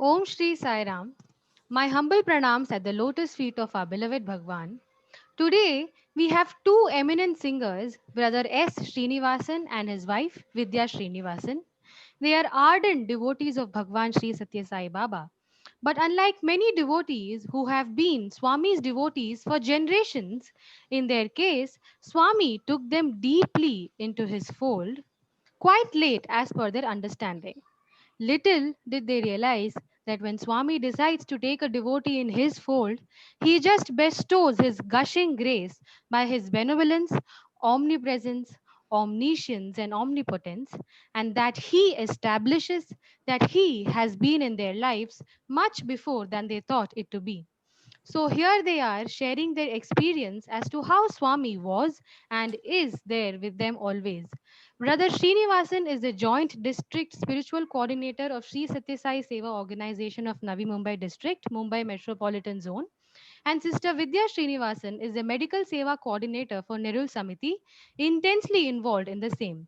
Om Shri Sai Ram. My humble pranams at the lotus feet of our beloved Bhagwan. Today, we have two eminent singers, Brother S. Srinivasan and his wife, Vidya Srinivasan. They are ardent devotees of Bhagwan Sri Satya Sai Baba. But unlike many devotees who have been Swami's devotees for generations, in their case, Swami took them deeply into his fold, quite late as per their understanding. Little did they realize that when Swami decides to take a devotee in his fold, he just bestows his gushing grace by his benevolence, omnipresence, omniscience, and omnipotence, and that he establishes that he has been in their lives much before than they thought it to be. So here they are sharing their experience as to how Swami was and is there with them always. Brother Srinivasan is the joint district spiritual coordinator of Sri Satya Sai Seva Organization of Navi Mumbai District, Mumbai Metropolitan Zone. And Sister Vidya Srinivasan is the medical seva coordinator for Nerul Samiti, intensely involved in the same.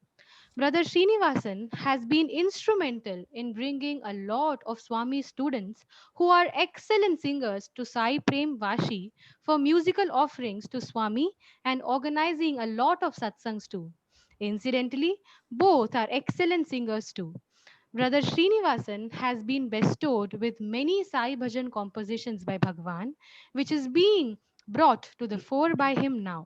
Brother Srinivasan has been instrumental in bringing a lot of Swami students who are excellent singers to Sai Prem Vashi for musical offerings to Swami and organizing a lot of satsangs too. Incidentally, both are excellent singers too. Brother Srinivasan has been bestowed with many Sai Bhajan compositions by Bhagwan, which is being brought to the fore by him now.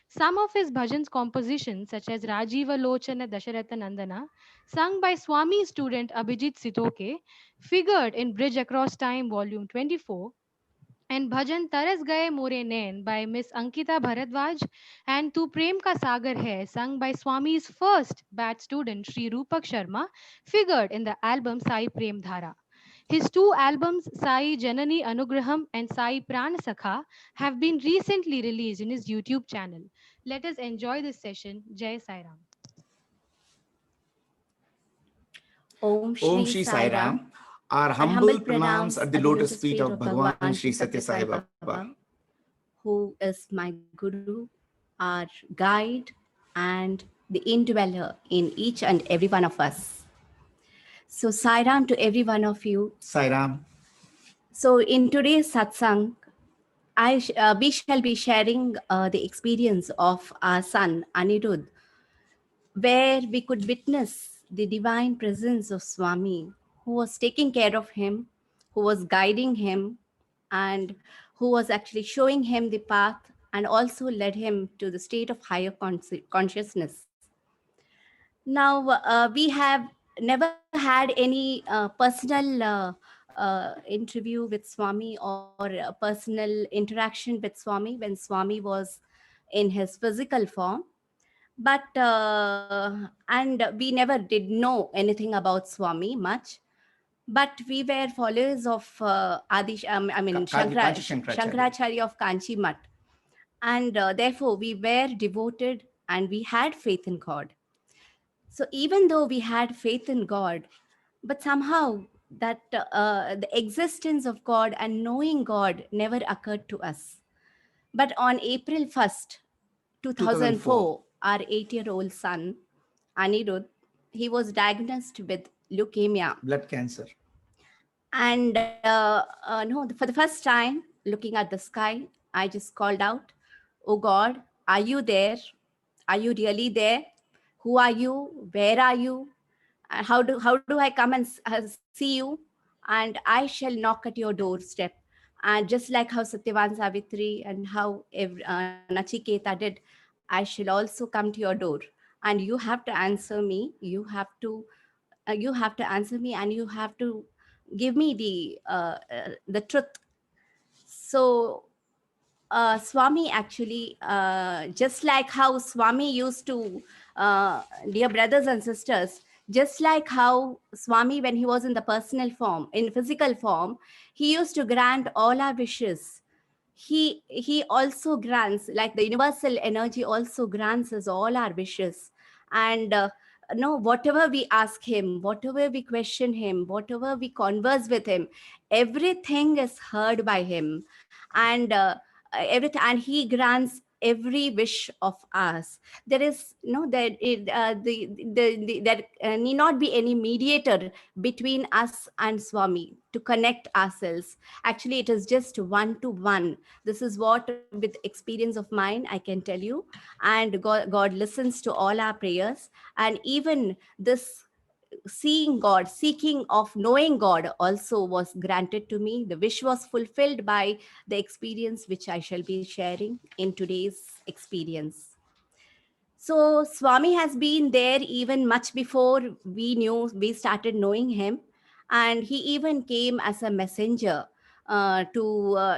Some of his bhajans compositions, such as Rajiva Lochana Dasharatha Nandana, sung by Swami student Abhijit Sitoke, figured in Bridge Across Time, Volume 24, and Bhajan Taras Gaye More Nain by Miss Ankita Bharadwaj and Tu Prem Ka Sagar Hai, sung by Swami's first batch student Sri Rupak Sharma, figured in the album Sai Prem Dhara. His two albums, Sai Janani Anugraham and Sai Pran Sakha, have been recently released in his YouTube channel. Let us enjoy this session. Jai Sai Ram. Om Om Shri Shri Sai Sai Ram. Ram. Our Our humble humble pranams pranams at the at the lotus lotus feet feet of of Bhagwan Bhagwan Shri Shri Satya Satya Sai Sai Baba. Baba, who is my Guru, our guide, and the indweller in each and every one of us. So, Sai Ram to every one of you. Sai Ram. So, in today's satsang, we shall be sharing the experience of our son Anirudh, where we could witness the divine presence of Swami, who was taking care of him, who was guiding him, and who was actually showing him the path and also led him to the state of higher consciousness. Now, we have never had any personal interview with Swami or a personal interaction with Swami when Swami was in his physical form, but and we never did know anything about Swami much, but we were followers of Kanchi Shankaracharya. Shankaracharya of Kanchi Mat, and therefore we were devoted and we had faith in God. So even though we had faith in God, but somehow that the existence of God and knowing God never occurred to us. But on April 1st, 2004. 2004, our 8-year-old son, Anirudh, he was diagnosed with leukemia. Blood cancer. And no, for the first time, looking at the sky, I just called out, "Oh God, are you there? Are you really there? Who are you? Where are you? How do I come and see you? And I shall knock at your doorstep." And just like how Satyavan Savitri and how Nachiketa did, I shall also come to your door, and you have to answer me. You have to answer me, and you have to give me the truth. So Swami actually, just like how Swami used to, dear brothers and sisters, just like how Swami, when he was in the personal form, in physical form, he used to grant all our wishes. He also grants, like the universal energy also grants us all our wishes. And no, whatever we ask him, whatever we question him, whatever we converse with him, everything is heard by him. And everything, and he grants every wish of ours. There is no that there need not be any mediator between us and Swami to connect ourselves. Actually, it is just one to one. This is what, with experience of mine, I can tell you. And God listens to all our prayers. And even this seeing God, seeking of knowing God also was granted to me. The wish was fulfilled by the experience which I shall be sharing in today's experience. So Swami has been there even much before we started knowing him, and he even came as a messenger to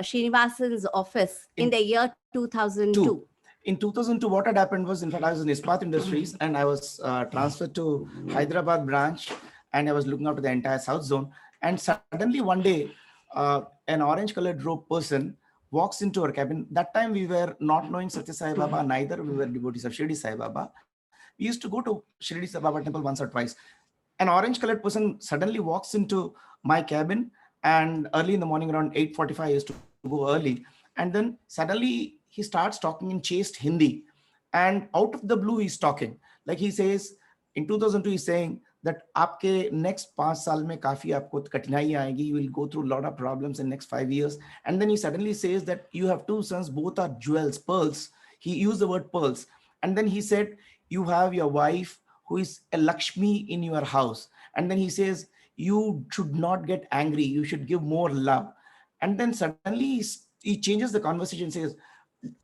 Srinivasan's office in In the year 2002. two. In 2002, what had happened was, in fact, I was in Ispat Industries and I was transferred to Hyderabad branch, and I was looking after the entire South Zone. And suddenly one day, an orange colored robe person walks into our cabin. That time we were not knowing Satya Sai Baba, neither we were devotees of Shirdi Sai Baba. We used to go to Shirdi Sai Baba temple once or twice. An orange colored person suddenly walks into my cabin, and early in the morning around 8:45 I used to go early, and then suddenly he starts talking in chaste Hindi, and out of the blue he's talking like he says, in 2002 he's saying that आपके next 5 साल में काफी आपको कठिनाई आएगी, you will go through a lot of problems in next 5 years. And then he suddenly says that you have two sons, both are jewels, pearls. He used the word pearls. And then he said you have your wife who is a Lakshmi in your house. And then he says you should not get angry, you should give more love. And then suddenly he changes the conversation, says,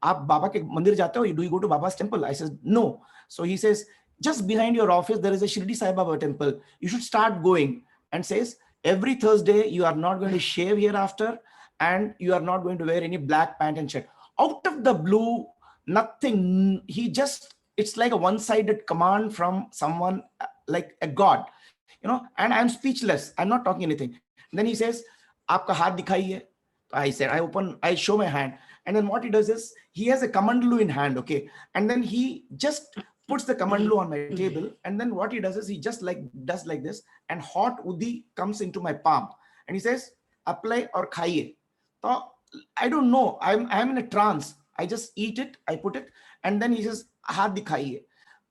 आप बाबा के मंदिर जाते हो, do you go to Baba's temple? I said no. So he says, just behind your office there is a Shirdi Sai Baba temple, you should start going. And says every Thursday you are not going to shave hereafter, and you are not going to wear any black pant and shirt. Out of the blue, nothing, he just, it's like a one-sided command from someone, like a god, and I'm speechless, I'm not talking anything. And then he says, आपका हाथ दिखाइए. I said, I show my hand. And then what he does is, he has a kamandlu in hand, okay? And then he just puts the kamandlu on my table. And then what he does is, he just does like this, and hot udhi comes into my palm. And he says, apply or khaiye. So I don't know, I'm in a trance. I just eat it, I put it, and then he says, hath dikhaiye.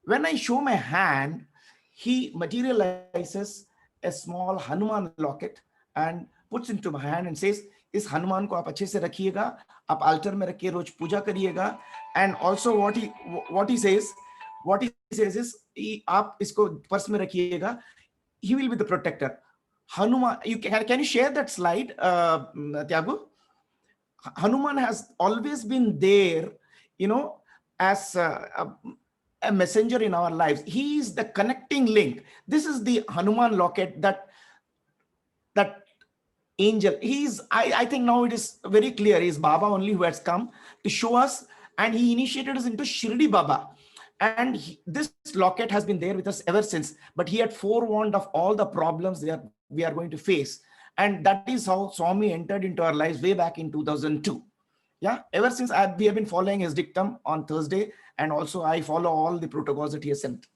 When I show my hand, he materializes a small Hanuman locket and puts into my hand and says, इस हनुमान को आप अच्छे से रखिएगा, आप altar में रख के रोज पूजा करिएगा. And also what he says is, आप इसको पर्स में रखिएगा, he will be the protector. Hanuman, can you share that slide, Tyagu? Hanuman has always been there, as a messenger in our lives. He is the connecting link. This is the Hanuman locket, that angel. I think now it is very clear, he is Baba only who has come to show us, and he initiated us into Shirdi Baba. And this locket has been there with us ever since, but he had forewarned of all the problems that we are going to face. And that is how Swami entered into our lives way back in 2002. Yeah, ever since we have been following his dictum on Thursday, and also I follow all the protocols that he has sent.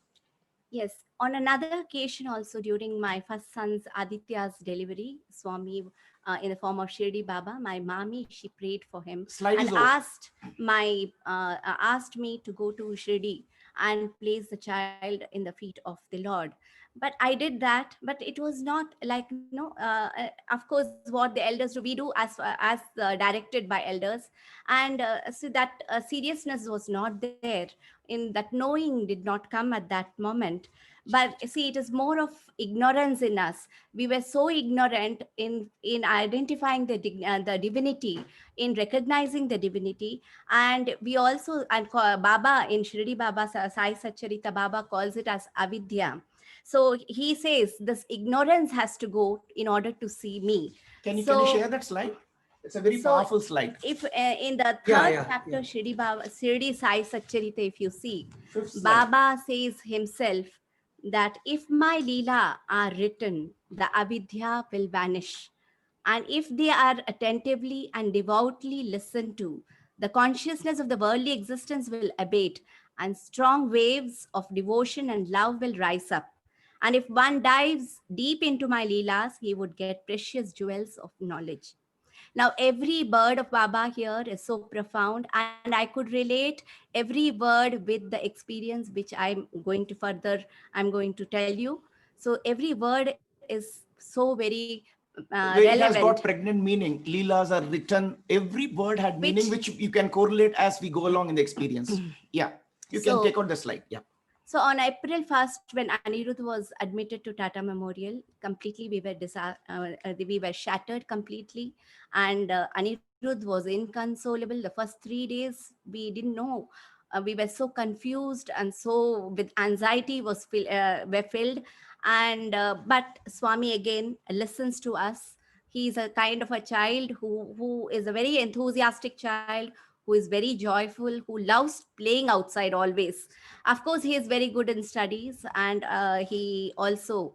Yes. On another occasion, also during my first son's Aditya's delivery, Swami, in the form of Shirdi Baba, my mommy, she prayed for him Slide and is over. asked me to go to Shirdi and place the child in the feet of the Lord. But I did that, but it was not like, of course, what the elders do, we do as directed by elders. And so that seriousness was not there, in that knowing did not come at that moment. But see, it is more of ignorance in us. We were so ignorant in identifying the divinity, in recognizing the divinity. And we also, and Baba in Shirdi Baba Sai Satcharita, Baba calls it as avidya. So he says this ignorance has to go in order to see me. Can you So share that slide? It's a very so powerful slide. if in the Yeah, third yeah, chapter, yeah. Shirdi Sai Satcharita, if you see, Fifth slide. Baba says himself that if my Leela are written, the avidya will vanish. And if they are attentively and devoutly listened to, the consciousness of the worldly existence will abate, and strong waves of devotion and love will rise up. And if one dives deep into my Leelas, he would get precious jewels of knowledge. Now, every word of Baba here is so profound, and I could relate every word with the experience which I'm going to tell you. So, every word is so very It has relevant, got pregnant meaning. Leelas are written. Every word had meaning, which, which you can correlate as we go along in the experience. Yeah, you can take so out the slide. Yeah. So on April 1st, when Anirudh was admitted to Tata Memorial, completely we were shattered completely, and Anirudh was inconsolable. The first 3 days we didn't know. We were so confused and so with anxiety were filled, and but Swami again listens to us. He's a kind of a child who is a very enthusiastic child, who is very joyful, who loves playing outside always. Of course, he is very good in studies, and he also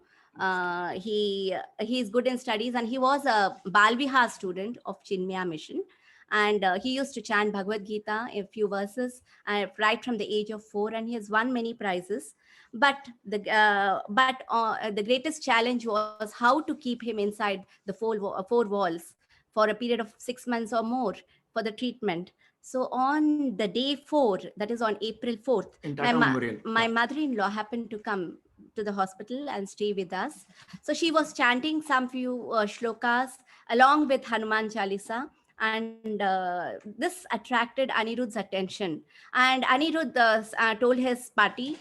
he's good in studies, and he was a Balvihar student of Chinmaya Mission, and he used to chant Bhagavad Gita, a few verses, right from the age of 4, and he has won many prizes. But the greatest challenge was how to keep him inside the four walls for a period of 6 months or more for the treatment. So on the day 4, that is on April 4th, In Tata Memorial. my Yeah. mother-in-law happened to come to the hospital and stay with us. So she was chanting some few shlokas along with Hanuman Chalisa, and this attracted Anirudh's attention. And Anirudh told his party,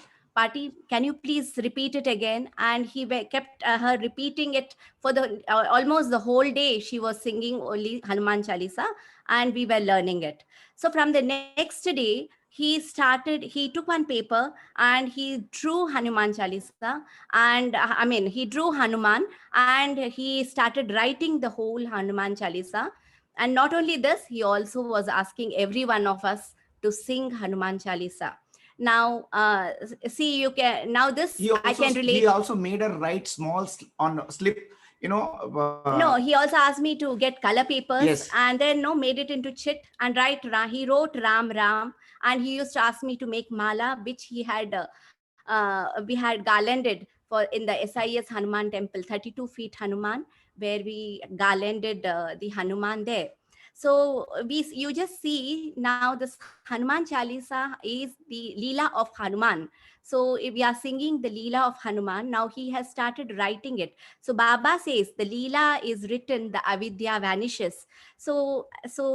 can you please repeat it again? And kept her repeating it for the almost the whole day. She was singing only Hanuman Chalisa, and we were learning it. So from the next day, he took one paper and he drew Hanuman Chalisa, and he drew Hanuman, and he started writing the whole Hanuman Chalisa. And not only this, he also was asking every one of us to sing Hanuman Chalisa. Now, see, you can, now this I can He relate. also made her write small on slip. No, he also asked me to get color papers, Yes. and then no made it into chit and write. He wrote Ram Ram, and he used to ask me to make mala, which we had garlanded for in the SIS Hanuman temple, 32 feet Hanuman, where we garlanded the Hanuman there. So you just see now this Hanuman Chalisa is the Leela of Hanuman. So if we are singing the Leela of Hanuman, now he has started writing it. So Baba says the Leela is written, the avidya vanishes. So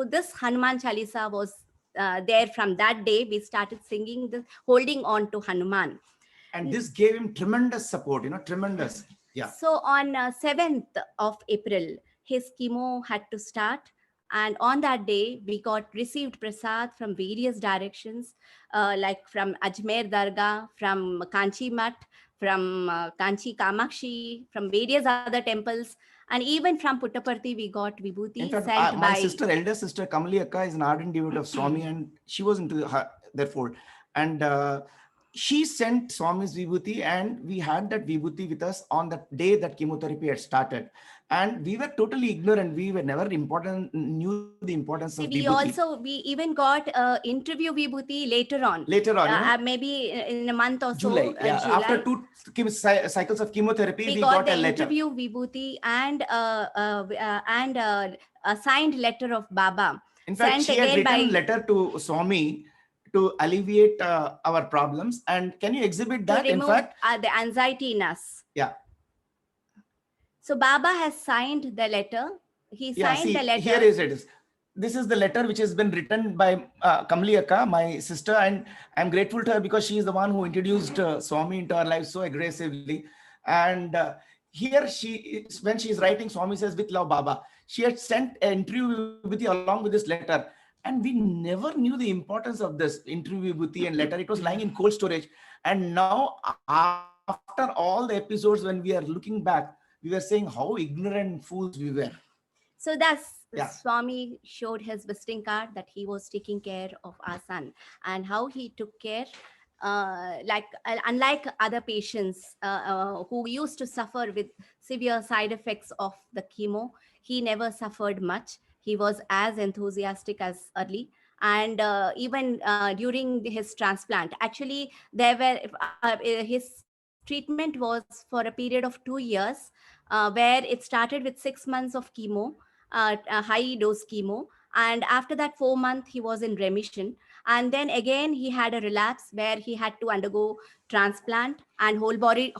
this Hanuman Chalisa was there. From that day we started singing this, holding on to Hanuman. And this gave him tremendous support, tremendous. Yeah. So on 7th of April, his chemo had to start. And on that day, we got received prasad from various directions, like from Ajmer Dargah, from Kanchi Mat, from Kanchi Kamakshi, from various other temples, and even from Puttaparthi, we got In vibhuti fact, sent my by. sister, elder sister Kamali Akka, is an ardent devotee of Swami, and she was into her, therefore, and she sent Swami's vibhuti, and we had that vibhuti with us on the day that chemotherapy had started, and we were totally ignorant. We were never knew the importance of See, vibhuti. we even got interview vibhuti later on. Later on, Maybe in a month or July, so, yeah, after July. 2 cycles of chemotherapy, We we got got the a letter. interview vibhuti and a signed letter of Baba. In fact, Sent she had again written by. letter to Swami to alleviate our problems. And can you exhibit To that? In remove fact, the anxiety in us. yeah. So Baba has signed the letter. He Yeah, signed the see, here letter. is it. This is the letter which has been written by Kamli Akka, my sister, and I'm grateful to her because she is the one who introduced Swami into our life so aggressively. And here when she is writing, Swami says, "With love, Baba." She had sent an interview with you along with this letter, and we never knew the importance of this interview with and letter. It was lying in cold storage, and now after all the episodes, when we are looking back, we were saying how ignorant fools we were. So that's Yeah. Swami showed his visiting card that he was taking care of our son, and how he took care. Unlike other patients who used to suffer with severe side effects of the chemo, he never suffered much. He was as enthusiastic as early, and even during his transplant, actually there were his treatment was for a period of 2 years, where it started with 6 months of chemo. a high dose chemo. And after that 4 months, he was in remission. And then again, he had a relapse where he had to undergo transplant and whole body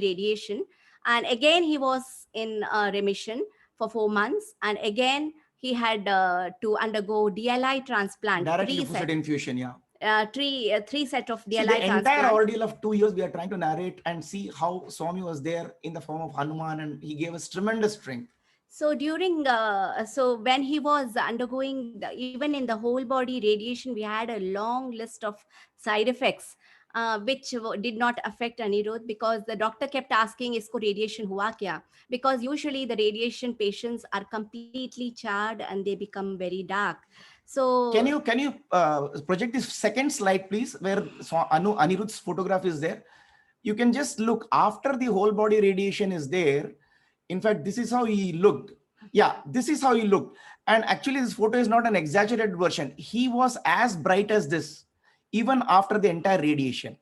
radiation. And again, he was in remission for 4 months. And again, he had to undergo DLI transplant, Direct lymphocyte infusion, yeah. three set of See, the DLI entire transplant. ordeal of 2 years, we are trying to narrate and see how Swami was there in the form of Hanuman, and he gave us tremendous strength. So when he was undergoing even in the whole body radiation, we had a long list of side effects, which did not affect Anirudh, because the doctor kept asking, "Isko radiation hua kya?" Because usually the radiation patients are completely charred and they become very dark. So Can you project this second slide, please, where Anirudh's photograph is there? You can just look after the whole body radiation is there. In fact, this is how he looked. Yeah, this is how he looked. And actually, this photo is not an exaggerated version. He was as bright as this, even after the entire radiation.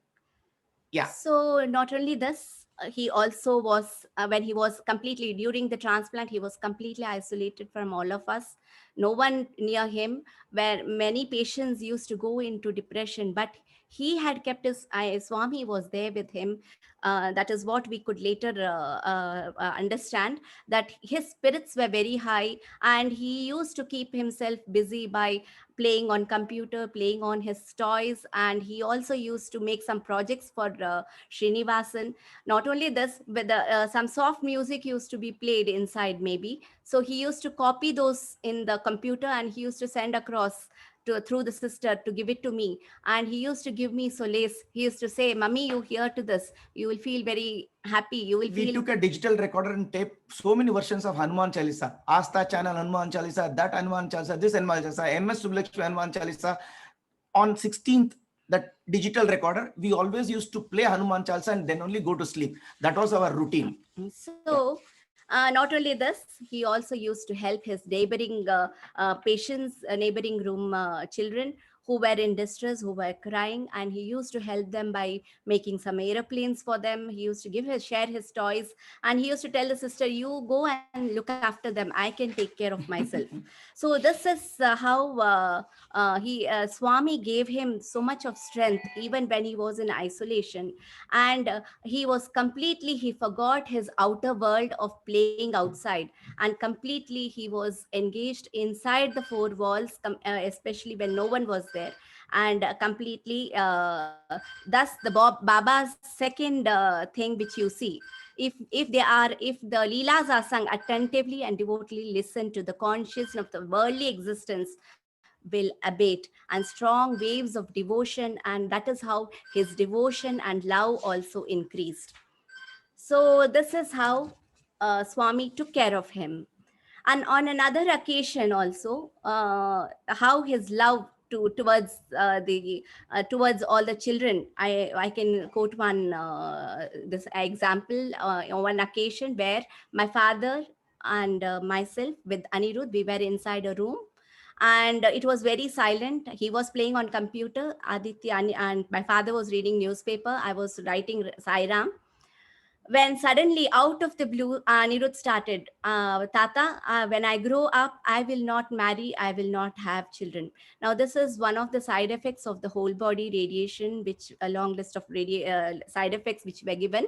Yeah. So not only this, he also was, when he was completely during the transplant, he was completely isolated from all of us. No one near him, where many patients used to go into depression, but he had kept his Swami was there with him. That is what we could later understand, that his spirits were very high, and he used to keep himself busy by playing on computer, playing on his toys, and he also used to make some projects for Srinivasan. Not only this, but some soft music used to be played inside maybe. So he used to copy those in the computer, and he used to send across through the sister to give it to me. And he used to give me solace. He used to say, "Mummy, you hear to this, you will feel very happy. You will We feel." took a digital recorder and taped so many versions of Hanuman Chalisa, Asta channel Hanuman Chalisa, that Hanuman Chalisa, this Hanuman Chalisa, MS Sublakshmi Hanuman Chalisa. On 16th, that digital recorder, we always used to play Hanuman Chalisa and then only go to sleep. That was our routine. Yeah. So, not only this, he also used to help his neighboring patients, neighboring room children who were in distress, who were crying, and he used to help them by making some aeroplanes for them. He used to share his toys, and he used to tell the sister, "You go and look after them. I can take care of myself." So this is how Swami gave him so much of strength even when he was in isolation. And he forgot his outer world of playing outside, and completely he was engaged inside the four walls, especially when no one was there. And completely thus the Baba's second thing which you see, if the leelas are sung attentively and devotedly listen to, the consciousness of the worldly existence will abate, and strong waves of devotion, and that is how his devotion and love also increased. So this is how Swami took care of him. And on another occasion also, how his love towards all the children. I can quote one this example on one occasion where my father and myself with Anirudh, we were inside a room, and it was very silent. He was playing on computer, Aditya, and my father was reading newspaper. I was writing Sairam, when suddenly out of the blue, Anirudh started, "Tata, when I grow up, I will not marry, I will not have children." Now, this is one of the side effects of the whole body radiation, which a long list of side effects which were given.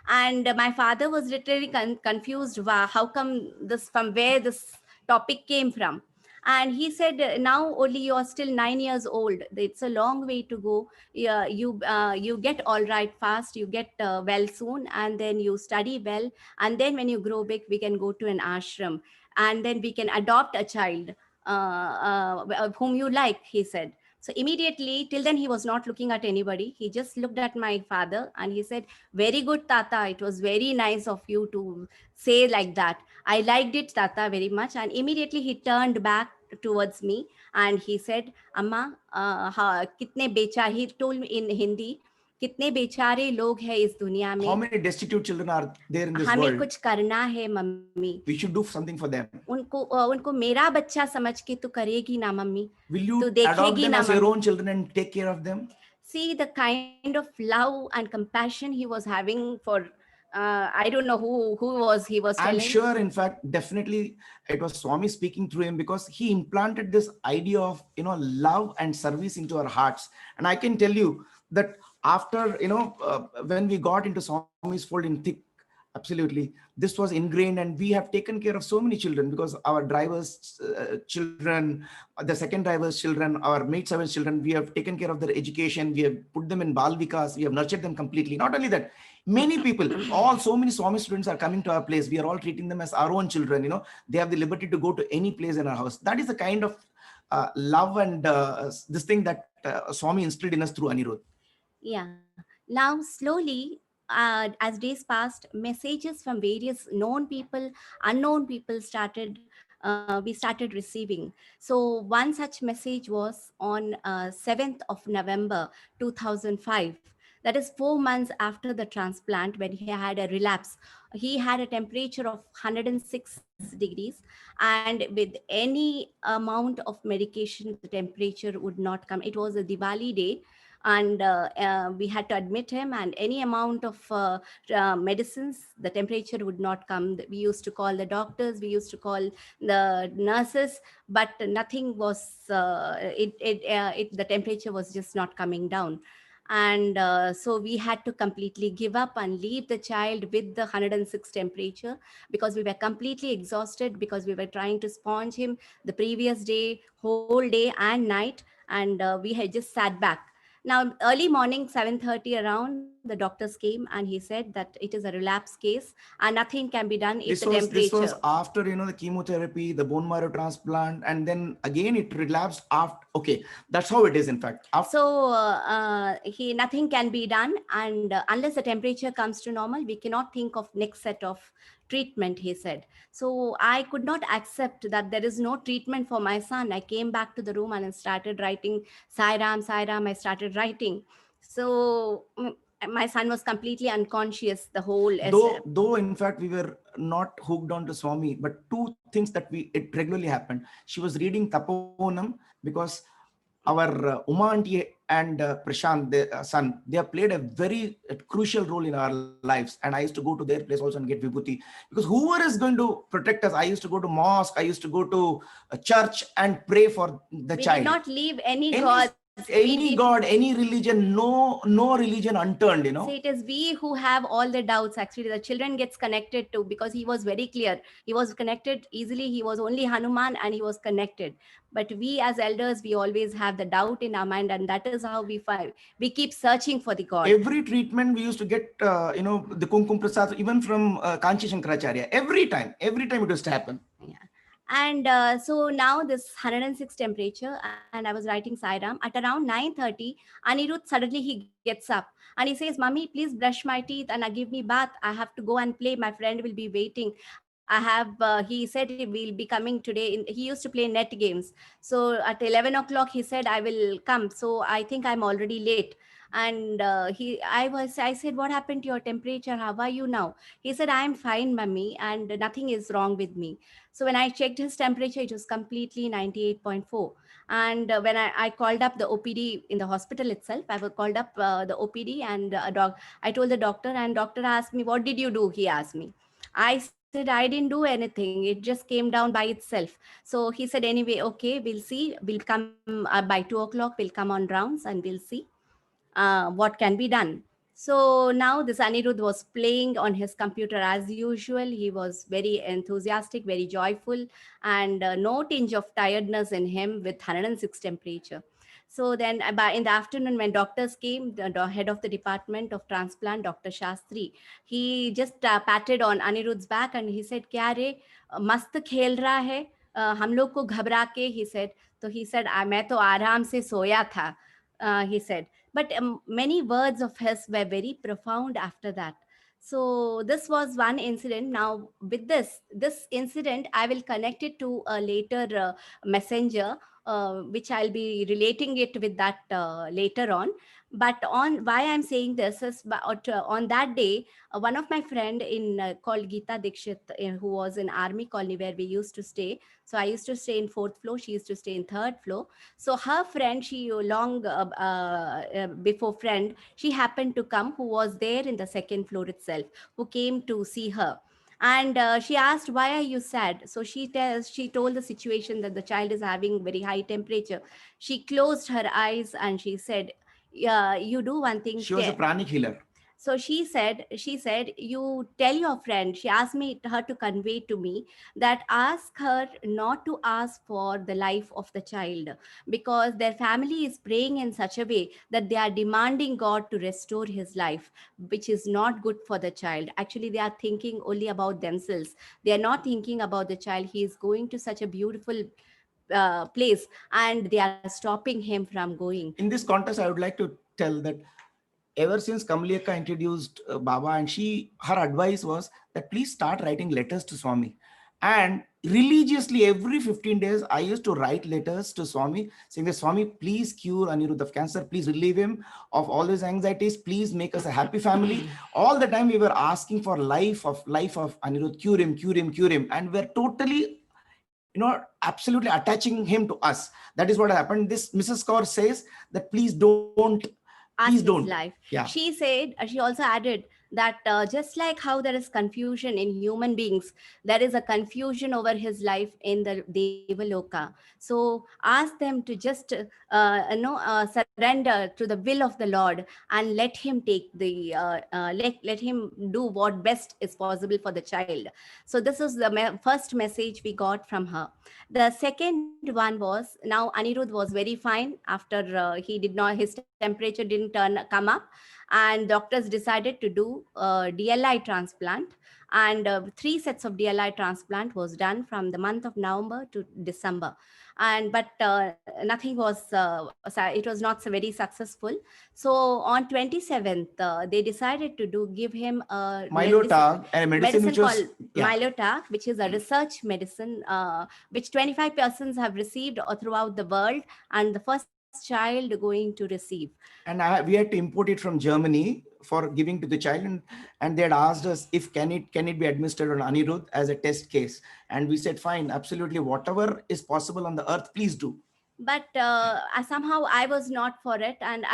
And my father was literally confused. Wow, how come this, from where this topic came from? And he said, "Now only you are still 9 years old. It's a long way to go. Yeah, you get all right fast, you get well soon, and then you study well, and then when you grow big, we can go to an ashram, and then we can adopt a child whom you like," he said. So immediately, till then he was not looking at anybody. He just looked at my father and he said, "Very good, Tata. It was very nice of you to say like that. I liked it, Tata, very much." And immediately he turned back towards me and he said, "Amma, kitne बेचारे," he told me in Hindi, "कितने बेचारे लोग हैं इस दुनिया How में, many destitute children are there in this हमें world? कुछ करना है mummy, We should do something for them. उनको मेरा बच्चा समझ के तू करेगी ना मम्मी, Will तू you adopt देखेगी them ना as your mummy." own children and take care of them? See the kind of love and compassion he was having for I don't know who was he was I'm telling. sure, in fact, definitely it was Swami speaking through him, because he implanted this idea of, love and service into our hearts. And I can tell you that after, when we got into Swami's fold in thick, absolutely, this was ingrained, and we have taken care of so many children, because our drivers' children, the second driver's children, our maid servants' children, we have taken care of their education. We have put them in Balvikas. We have nurtured them completely. Not only that, many people, so many Swami students are coming to our place. We are all treating them as our own children. They have the liberty to go to any place in our house. That is the kind of love and this thing that Swami instilled in us through Anirudh. Yeah. Now, slowly, as days passed, messages from various known people, unknown people we started receiving. So, one such message was on 7th of November 2005. That is 4 months after the transplant, when he had a relapse. He had a temperature of 106 degrees, and with any amount of medication, the temperature would not come. It was a Diwali day, and we had to admit him, and any amount of medicines, the temperature would not come. We used to call the doctors, we used to call the nurses, but nothing was the temperature was just not coming down. And so we had to completely give up and leave the child with the 106 temperature, because we were completely exhausted, because we were trying to sponge him the previous day, whole day and night, and we had just sat back. Now, early morning, 7:30 around, the doctors came and he said that it is a relapse case and nothing can be done if the This was temperature. after, the chemotherapy, the bone marrow transplant, and then again it relapsed after. Okay, that's how it is, in fact. So he nothing can be done, and unless the temperature comes to normal, we cannot think of next set of treatment, he said. So I could not accept that there is no treatment for my son. I came back to the room and I started writing Sai Ram, Sai Ram. I started writing. So my son was completely unconscious the whole Though in fact we were not hooked on to Swami, but two things that it regularly happened. She was reading Tapovanam, because our Uma auntie and Prashant, the son, they have played a very crucial role in our lives. And I used to go to their place also and get vibhuti, because whoever is going to protect us, I used to go to mosque, I used to go to a church and pray for the we did child. not leave any Any gods. any god, any religion, no religion unturned. See, it is we who have all the doubts. Actually, the children gets connected to, because he was very clear. He was connected easily. He was only Hanuman and he was connected. But we as elders, we always have the doubt in our mind, and that is how we find we keep searching for the God. Every treatment we used to get, the Kumkum Prasad, even from Kanchi Shankaracharya. Every time it used to happen. Yeah. And so now this 106 temperature, and I was writing Sairam at around 9:30. Anirudh suddenly he gets up and he says, "Mummy, please brush my teeth and give me bath. I have to go and play. My friend will be waiting. I have." He said he will be coming today. He used to play net games. So at 11 o'clock he said, "I will come." So I think I'm already late. And I said, "What happened to your temperature? How are you now?" He said, "I am fine, mummy, and nothing is wrong with me." So when I checked his temperature, it was completely 98.4. And when I called up the OPD in the hospital itself, called up the OPD, and I told the doctor, and doctor asked me, "What did you do?" He asked me. I said, "I didn't do anything. It just came down by itself." So he said, "Anyway, okay, we'll see. We'll come by 2 o'clock. We'll come on rounds and we'll see what can be done." So now this Anirudh was playing on his computer as usual. He was very enthusiastic, very joyful, and no tinge of tiredness in him with 106 temperature. So then in the afternoon, when doctors came, the head of the department of transplant, Dr. Shastri, he just patted on Anirudh's back and he said, "Kya re, mast khel raha hai, हम लोग को घबरा के," he said. So he said, मैं तो आराम से सोया था, he said. But many words of his were very profound after that. So this was one incident. Now with this incident, I will connect it to a later messenger, which I'll be relating it with that later on. But on why I'm saying this is on that day, one of my friend in called Geeta Dikshit, who was in army colony where we used to stay. So I used to stay in fourth floor, she used to stay in third floor. So her friend, she long before friend, she happened to come, who was there in the second floor itself, who came to see her. And she asked, why are you sad? So she told the situation that the child is having very high temperature. She closed her eyes and she said, yeah, you do one thing. She was a pranic healer. So she said, you tell your friend, she asked me, her to convey to me, that ask her not to ask for the life of the child, because their family is praying in such a way that they are demanding God to restore his life, which is not good for the child. Actually, they are thinking only about themselves. They are not thinking about the child. He is going to such a beautiful place, and they are stopping him from going. In this context, I would like to tell that ever since Kamali Akka introduced Baba, and her advice was that please start writing letters to Swami. And religiously, every 15 days, I used to write letters to Swami saying that Swami, please cure Anirudh of cancer, please relieve him of all his anxieties, please make us a happy family. All the time we were asking for life of Anirudh, cure him, cure him, cure him, and we're totally, absolutely attaching him to us. That is what happened. This Mrs. Kaur says that please Ask his don't. life. Yeah. She said, she also added that just like how there is confusion in human beings, there is a confusion over his life in the Devaloka. So ask them to just surrender to the will of the Lord, and let him take the let him do what best is possible for the child. So this is the first message we got from her. The second one was, now Anirudh was very fine after he did not, his temperature didn't come up, and doctors decided to do DLI transplant. And three sets of DLI transplant was done from the month of November to December. And but nothing was it was not so very successful. So on 27th, they decided to give him a Mylotag, a medicine medicine which was, called yeah. Mylotag, which is a research medicine, which 25 persons have received throughout the world, and the first child going to receive. And we had to import it from Germany for giving to the child, and they had asked us if can it be administered on Anirudh as a test case, and we said fine, absolutely, whatever is possible on the earth, please do. But somehow I was not for it, and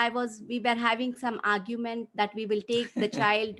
we were having some argument that we will take the child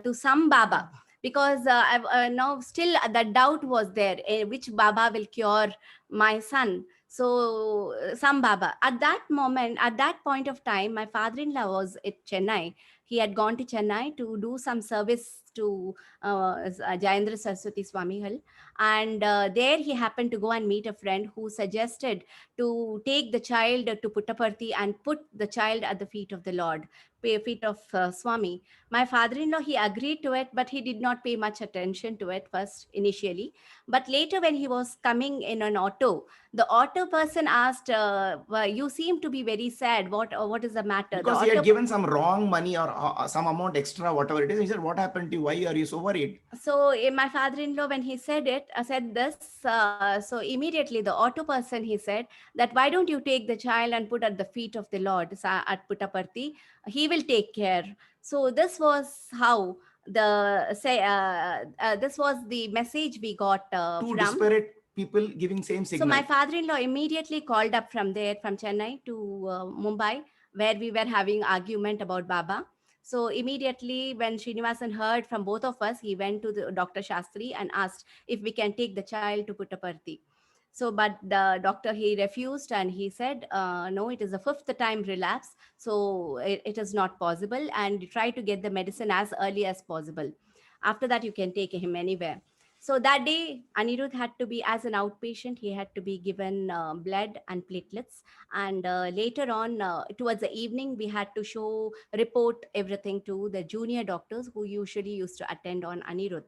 to some Baba, because now still the doubt was there, which Baba will cure my son. So some Baba, at that moment, at that point of time, my father-in-law was at Chennai. He had gone to Chennai to do some service to Jayendra Saraswati Swami, and there he happened to go and meet a friend who suggested to take the child to Puttaparthi and put the child at the feet of the Lord, feet of Swami. My father-in-law, he agreed to it, but he did not pay much attention to it first initially. But later, when he was coming in an auto, the auto person asked, well, you seem to be very sad. What is the matter? Because he had given some wrong money or some amount extra, whatever it is. He said, what happened to you? Why are you so worried? So my father-in-law, when he said it, said this. So immediately the auto person, he said that, why don't you take the child and put at the feet of the Lord at Puttaparthi? He will take care. So this was how this was the message we got Two from. disparate people giving same So signal. my father-in-law immediately called up from there, from Chennai to Mumbai, where we were having argument about Baba. So immediately when Srinivasan heard from both of us, he went to the Dr. Shastri and asked if we can take the child to Puttaparthi. So, but the doctor, he refused, and he said, no, it is a fifth time relapse. So it is not possible, and try to get the medicine as early as possible. After that, you can take him anywhere. So that day, Anirudh had to be, as an outpatient, he had to be given blood and platelets. And later on, towards the evening, we had to report everything to the junior doctors who usually used to attend on Anirudh.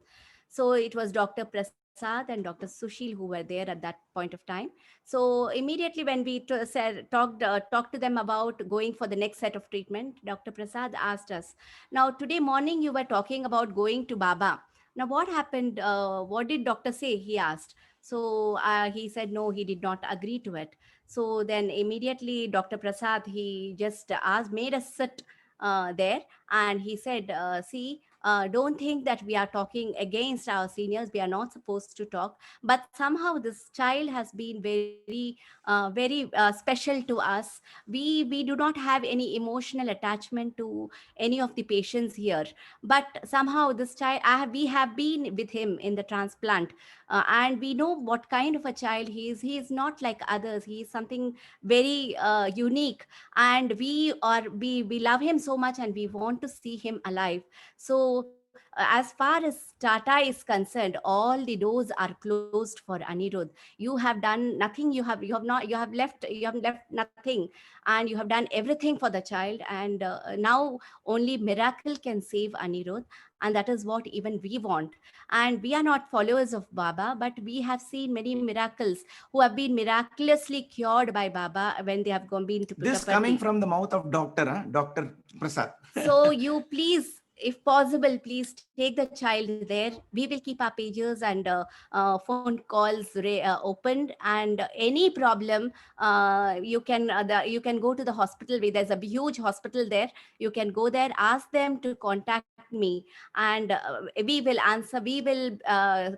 So it was Dr. Prasad and Dr. Sushil who were there at that point of time. So immediately when we talked to them about going for the next set of treatment, Dr. Prasad asked us, now today morning you were talking about going to Baba. Now, what happened? What did doctor say? He asked. So he said no, he did not agree to it. So then immediately Dr. Prasad, he just made us sit there, and he said, see, don't think that we are talking against our seniors. We are not supposed to talk. But somehow this child has been very special to us. We do not have any emotional attachment to any of the patients here. But somehow this child, we have been with him in the transplant, and we know what kind of a child he is. He is not like others. He is something very unique, and we love him so much, and we want to see him alive. So as far as Tata is concerned, all the doors are closed for Anirudh. You have done nothing. You have left nothing, and you have done everything for the child. And now only miracle can save Anirudh, and that is what even we want. And we are not followers of Baba, but we have seen many miracles who have been miraculously cured by Baba when they have been to This coming Puttaparthi. from the mouth of doctor, huh? Dr. Prasad. So you please, if possible, please take the child there. We will keep our pages and phone calls opened. And any problem, you can go to the hospital. There's a huge hospital there. You can go there, ask them to contact me, and we will answer. We will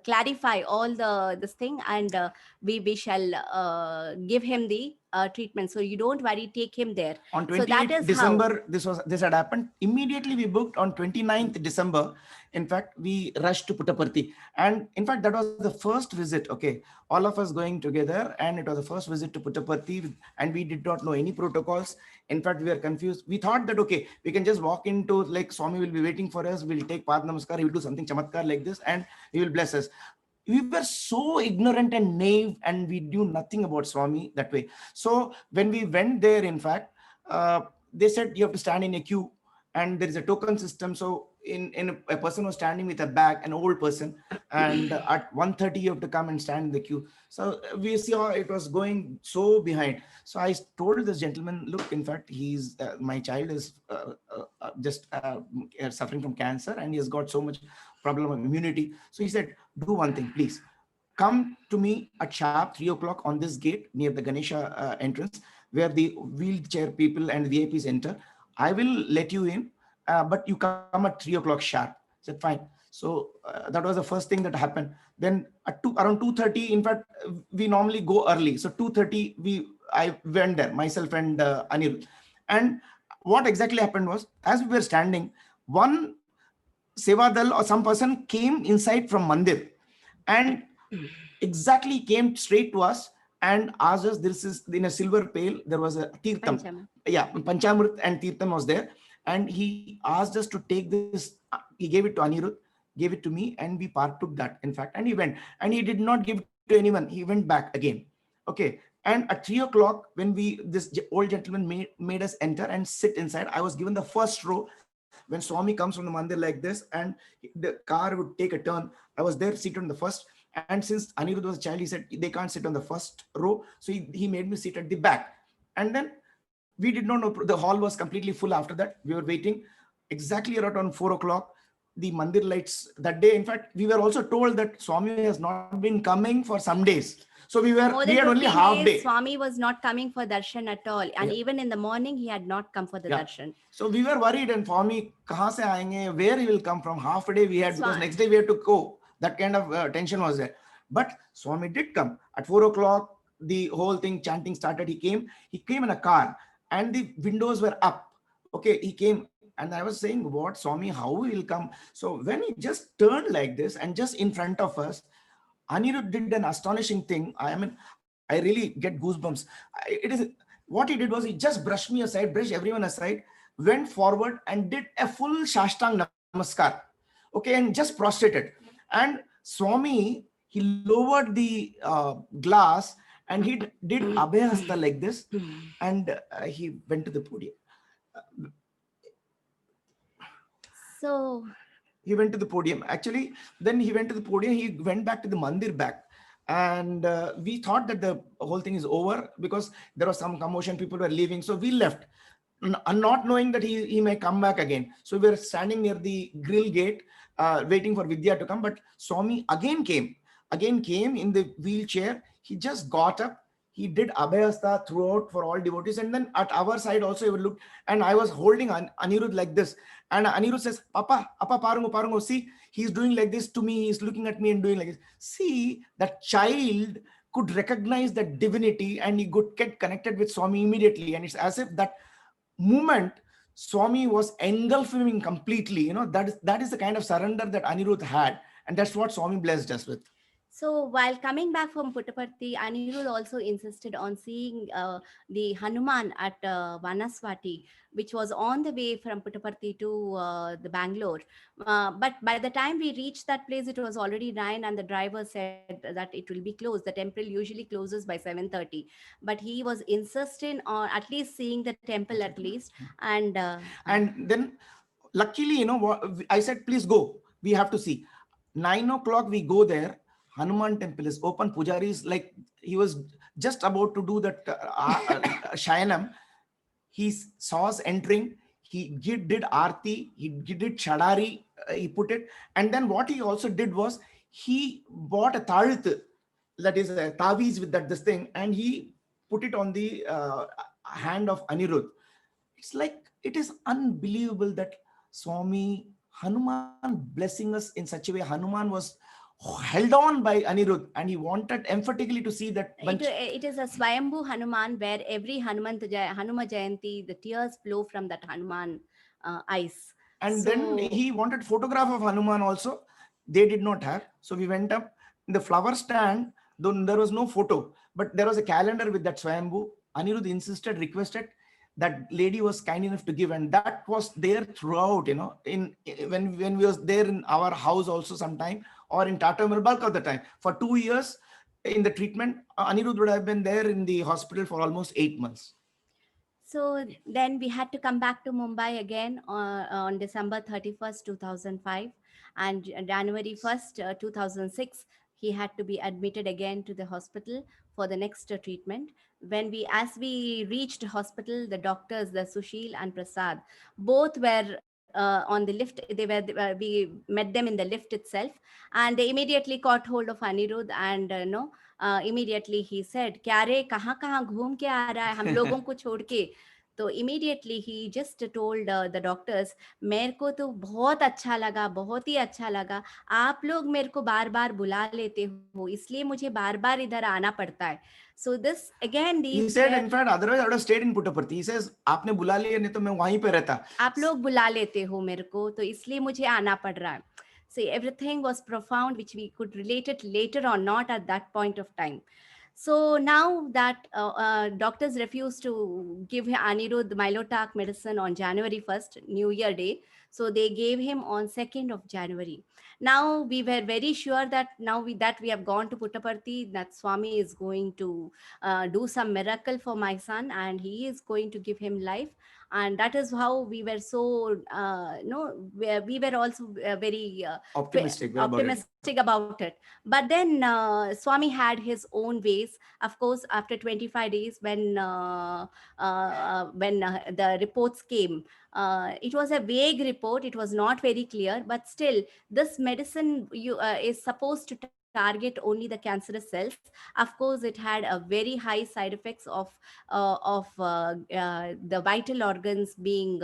clarify all this thing, and we shall give him the treatment. So you don't worry, take him there. On So that 28th is how. December, this had happened. Immediately we booked on 29th December. In fact, we rushed to Puttaparthi. And in fact, that was the first visit. Okay. All of us going together. And it was the first visit to Puttaparthi. And we did not know any protocols. In fact, we were confused. We thought that, okay, we can just walk into, like, Swami will be waiting for us. We'll take Path Namaskar. He will do something chamatkar like this. And he will bless us. We were so ignorant and naive, and we knew nothing about Swami that way. So when we went there, in fact, they said you have to stand in a queue, and there is a token system. So in a person was standing with a bag, an old person, and at 1:30 you have to come and stand in the queue. So we see how it was going so behind. So I told this gentleman, look, in fact, he's my child is just suffering from cancer, and he has got so much problem of immunity. So he said, do one thing, please. Come to me at sharp 3 o'clock on this gate near the Ganesha entrance, where the wheelchair people and VIPs enter. I will let you in, but you come at 3 o'clock sharp. I said, fine. So that was the first thing that happened. Then at around 2:30, in fact, we normally go early. So 2:30, I went there, myself and Anil. And what exactly happened was, as we were standing, one Sevadal or some person came inside from Mandir and exactly came straight to us and asked us, this is in a silver pail, there was a Tirtham. Panchamrit. Yeah, Panchamrit and Tirtham was there. And he asked us to take this, he gave it to Anirudh, gave it to me, and we partook that, in fact, and he went. And he did not give it to anyone. He went back again. Okay. And at 3 o'clock, when this old gentleman made us enter and sit inside, I was given the first row. When Swami comes from the mandir like this and the car would take a turn, I was there seated on the first. And since Anirudh was a child, he said they can't sit on the first row. So he made me sit at the back. And then we did not know, the hall was completely full after that. We were waiting exactly around 4 o'clock. The mandir lights that day. In fact, we were also told that Swami has not been coming for some days. So we More than had only 15 half days, day. Swami was not coming for darshan at all. And Yeah. even in the morning, he had not come for the Yeah. darshan. So we were worried, and Swami, kahan se aayenge, where he will come from? Half a day we had, because Swami. next day we had to go. That kind of tension was there. But Swami did come at 4 o'clock. The whole thing, chanting started. He came in a car, and the windows were up. Okay, he came, and I was saying, what, Swami, how he will come? So when he just turned like this, and just in front of us, Anirudh did an astonishing thing. I really get goosebumps. What he did was, he just brushed me aside, brushed everyone aside, went forward and did a full Shashtang Namaskar. Okay, and just prostrated. And Swami, he lowered the glass, and he did Abhayahasta like this, and he went to the podium. So He went to the podium. Actually, then he went to the podium. He went back to the mandir back. And we thought that the whole thing is over, because there was some commotion. People were leaving. So we left, not knowing that he may come back again. So we were standing near the grill gate, waiting for Vidya to come. But Swami again came. again came in the wheelchair. He just got up. He did Abhayasta throughout for all devotees. And then at our side also, he would look. And I was holding Anirudh like this. And Anirudh says, Papa, Appa, parungo, parungo. See, he's doing like this to me. He's looking at me and doing like this. See, that child could recognize that divinity, and he could get connected with Swami immediately. And it's as if that moment Swami was engulfing him completely. That is the kind of surrender that Anirudh had, and that's what Swami blessed us with. So while coming back from Puttaparthi, Anirudh also insisted on seeing the Hanuman at Vanaswati, which was on the way from Puttaparthi to the Bangalore. But by the time we reached that place, it was already 9, and the driver said that it will be closed. The temple usually closes by 7:30, but he was insisting on at least seeing the temple at least. And then luckily, I said, please go. We have to see. 9 o'clock we go there. Hanuman temple is open. Pujari is like, he was just about to do that Shayanam. He saw us entering. He did Aarti. He did Chadari. He put it. And then what he also did was, he bought a talit, that is a taviz with this thing, and he put it on the hand of Anirudh. It's like, it is unbelievable that Swami Hanuman blessing us in such a way. Hanuman was held on by Anirudh, and he wanted emphatically to see that bunch. It is a Swayambhu Hanuman, where every Hanuma Jayanti, the tears flow from that Hanuman eyes. And then he wanted photograph of Hanuman also. They did not have. So we went up in the flower stand. Though there was no photo, but there was a calendar with that Swayambhu. Anirudh insisted, requested. That lady was kind enough to give, and that was there throughout. In when we was there in our house also sometime, or in Tata bulk of the time. For 2 years in the treatment, Anirudh would have been there in the hospital for almost 8 months. So then we had to come back to Mumbai again on December 31st, 2005, and January 1st, 2006, he had to be admitted again to the hospital for the next treatment. As we reached hospital, the doctors, the Sushil and Prasad, both were on the lift. We met them in the lift itself, and they immediately caught hold of Anirudh, and immediately he said, "Kya re, kahan घूम के आ रहा है हम लोगों को छोड़ के?" तो immediately he just told the doctors, मेरे को तो बहुत अच्छा लगा, बहुत ही अच्छा लगा, आप लोग मेरे को बार बार बुला लेते हो, इसलिए मुझे बार बार इधर आना पड़ता है. So this again, he said, in fact, otherwise I would have stayed in Puttaparthi. He says, आपने बुला लिया, नहीं तो मैं वहीं पे रहता. आप लोग बुला लेते हो मेरे को, तो इसलिए मुझे आना पड़ रहा है. So everything was profound, which we could relate it later on, not at that point of time. So now that doctors refused to give Anirudh Milotac medicine on January 1st, New Year Day, so they gave him on 2nd of January. Now we were very sure that we have gone to Puttaparthi, that Swami is going to do some miracle for my son, and he is going to give him life. And that is how we were so we were also very optimistic about it. But then Swami had his own ways. Of course, after 25 days, when the reports came, it was a vague report. It was not very clear, but still, this medicine is supposed to target only the cancerous cells. Of course, it had a very high side effects of the vital organs being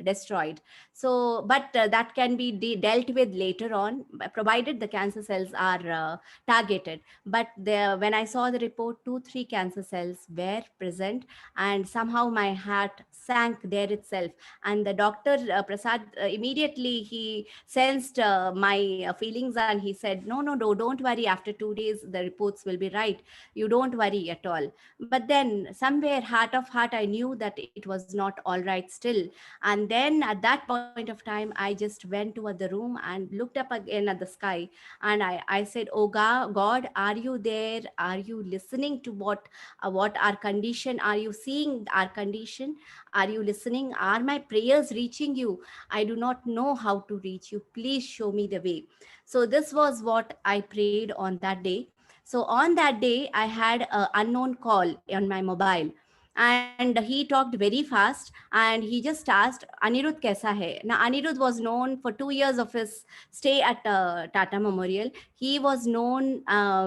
destroyed. So, but that can be dealt with later on, provided the cancer cells are targeted. But when I saw the report, 2-3 cancer cells were present, and somehow my heart sank there itself. And the doctor, Prasad, immediately he sensed my feelings, and he said, no, don't worry. After 2 days, the reports will be right. You don't worry at all. But then somewhere, heart of heart, I knew that it was not all right still. And then at that point of time, I just went toward the room and looked up again at the sky. And I said, oh God, are you there? Are you listening to what our condition? Are you seeing our condition? Are you listening? Are my prayers reaching you? I do not know how to reach you. Please show me the way. So this was what I prayed on that day. So on that day, I had an unknown call on my mobile. and he talked very fast, and he just asked, Anirudh kaisa hai? Now Anirudh was known for 2 years of his stay at Tata Memorial. He was known,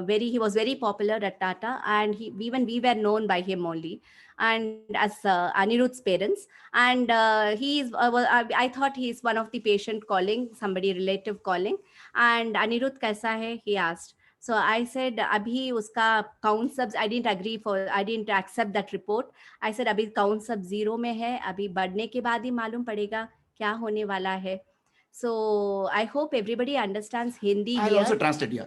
he was very popular at Tata, and even we were known by him only, and as Anirudh's parents. And I thought he's one of the patient calling, somebody relative calling. And Anirudh kaisa hai, he asked. So I said, abhi uska count subs, I didn't accept that report. I said, abhi count sub zero में है, अभी बढ़ने के बाद ही मालूम पड़ेगा क्या होने वाला है. So I hope everybody understands Hindi I'll also here. translate. Yeah.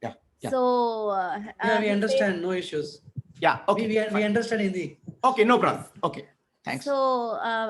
Yeah. Yeah. So Yeah, we he said, understand. No issues. Yeah. Okay. We fine. understand Hindi. Okay. No problem. Okay. Thanks. So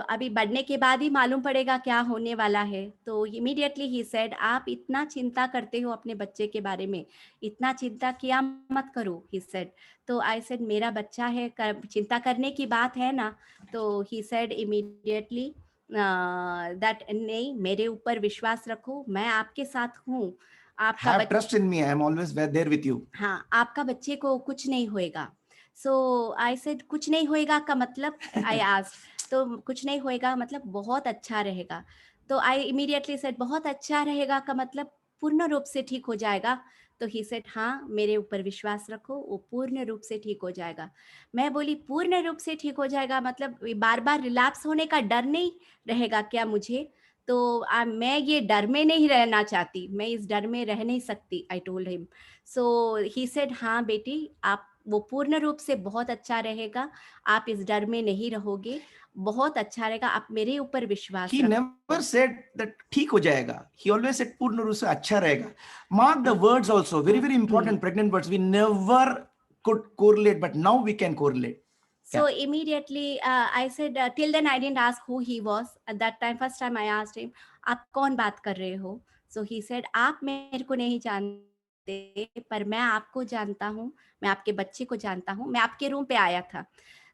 अभी बढ़ने के बाद ही मालूम पड़ेगा क्या होने वाला है. तो immediately he said, आप इतना चिंता करते हो अपने बच्चे के बारे में, इतना चिंता किया मत करो, he said. तो I said, मेरा बच्चा है, चिंता करने की बात है ना. तो he said immediately that नहीं, मेरे ऊपर विश्वास रखो, मैं आपके साथ हूँ. आपका Have trust in me. I am always there with you. हाँ, आपका बच्चे को कुछ नहीं होएगा. So I said, कुछ नहीं होएगा का मतलब, I asked, तो कुछ नहीं होएगा मतलब बहुत अच्छा रहेगा. तो I immediately said, बहुत अच्छा रहेगा का मतलब पूर्ण रूप से ठीक हो जाएगा. तो he said, हाँ, मेरे ऊपर विश्वास रखो, वो पूर्ण रूप से ठीक हो जाएगा. मैं बोली, पूर्ण रूप से ठीक हो जाएगा मतलब बार बार रिलैप्स होने का डर नहीं रहेगा क्या मुझे? तो मैं ये डर में नहीं रहना चाहती, मैं इस डर में रह नहीं सकती, I told him. So he said, हाँ बेटी, आप वो पूर्ण रूप से बहुत अच्छा रहेगा, आप इस डर में नहीं रहोगे, बहुत अच्छा रहेगा, आप मेरे ऊपर विश्वास He रखो. never said that ठीक हो जाएगा. He always said पूर्ण रूप से अच्छा रहेगा. Mark the words also. Very, very important pregnant words. We never could correlate, but now we can correlate. So immediately I said, till then I didn't ask who he was. At that time, first time I asked him, आप कौन बात कर रहे हो? So he said, आप मेरे को नहीं जानते, पर मैं आपको जानता हूँ, मैं आपके बच्चे को जानता हूँ, मैं आपके रूम पे आया था.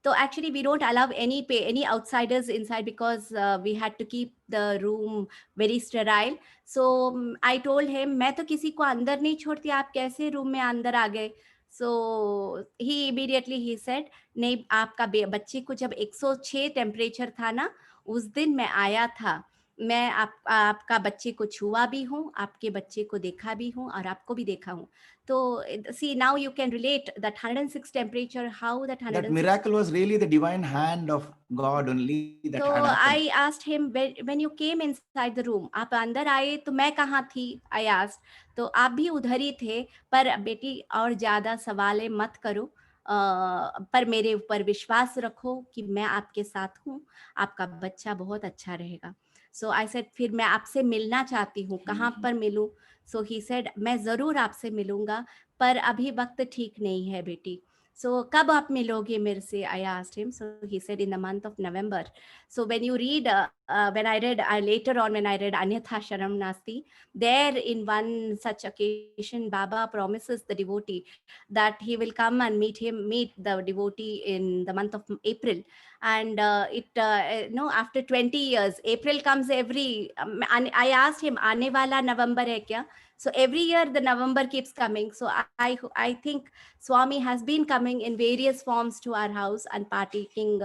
So actually we don't allow any outsiders inside because we had to keep the room very sterile. So I told him, मैं तो किसी को अंदर नहीं छोड़ती, आप कैसे रूम में अंदर आ गए? So he immediately said, नहीं, आपका बच्चे को जब 106 टेम्परेचर था ना, उस दिन मैं आया था, मैं आपका बच्चे को छुआ भी हूँ, आपके बच्चे को देखा भी हूँ, और आपको भी देखा हूँ. तो see, now you can relate that 106 temperature, how that 106. That miracle was really the divine hand of God only that So had happened. I asked him, when you came inside the room, आप अंदर आए तो मैं कहाँ थी? I asked. तो आप भी उधर ही थे, पर बेटी और ज़्यादा सवालें मत करो, पर मेरे ऊपर विश्वास रखो कि मैं आपके साथ हूँ, आपका बच्चा बहुत अच्छा रहेगा. So I said, फिर मैं आपसे मिलना चाहती हूँ, कहाँ पर मिलूँ? So he said, मैं ज़रूर आपसे मिलूँगा, पर अभी वक्त ठीक नहीं है बेटी. So कब आप मिलोगे मेरे से? I asked him. So he said, in the month of November. So when you read, when I read later on, when I read Anyatha Sharam Nasti, there in one such occasion, Baba promises the devotee that he will come and meet the devotee in the month of April. And after 20 years, April comes every. I asked him, आने वाला नवंबर है क्या? So every year the November keeps coming. So I think Swami has been coming in various forms to our house and partaking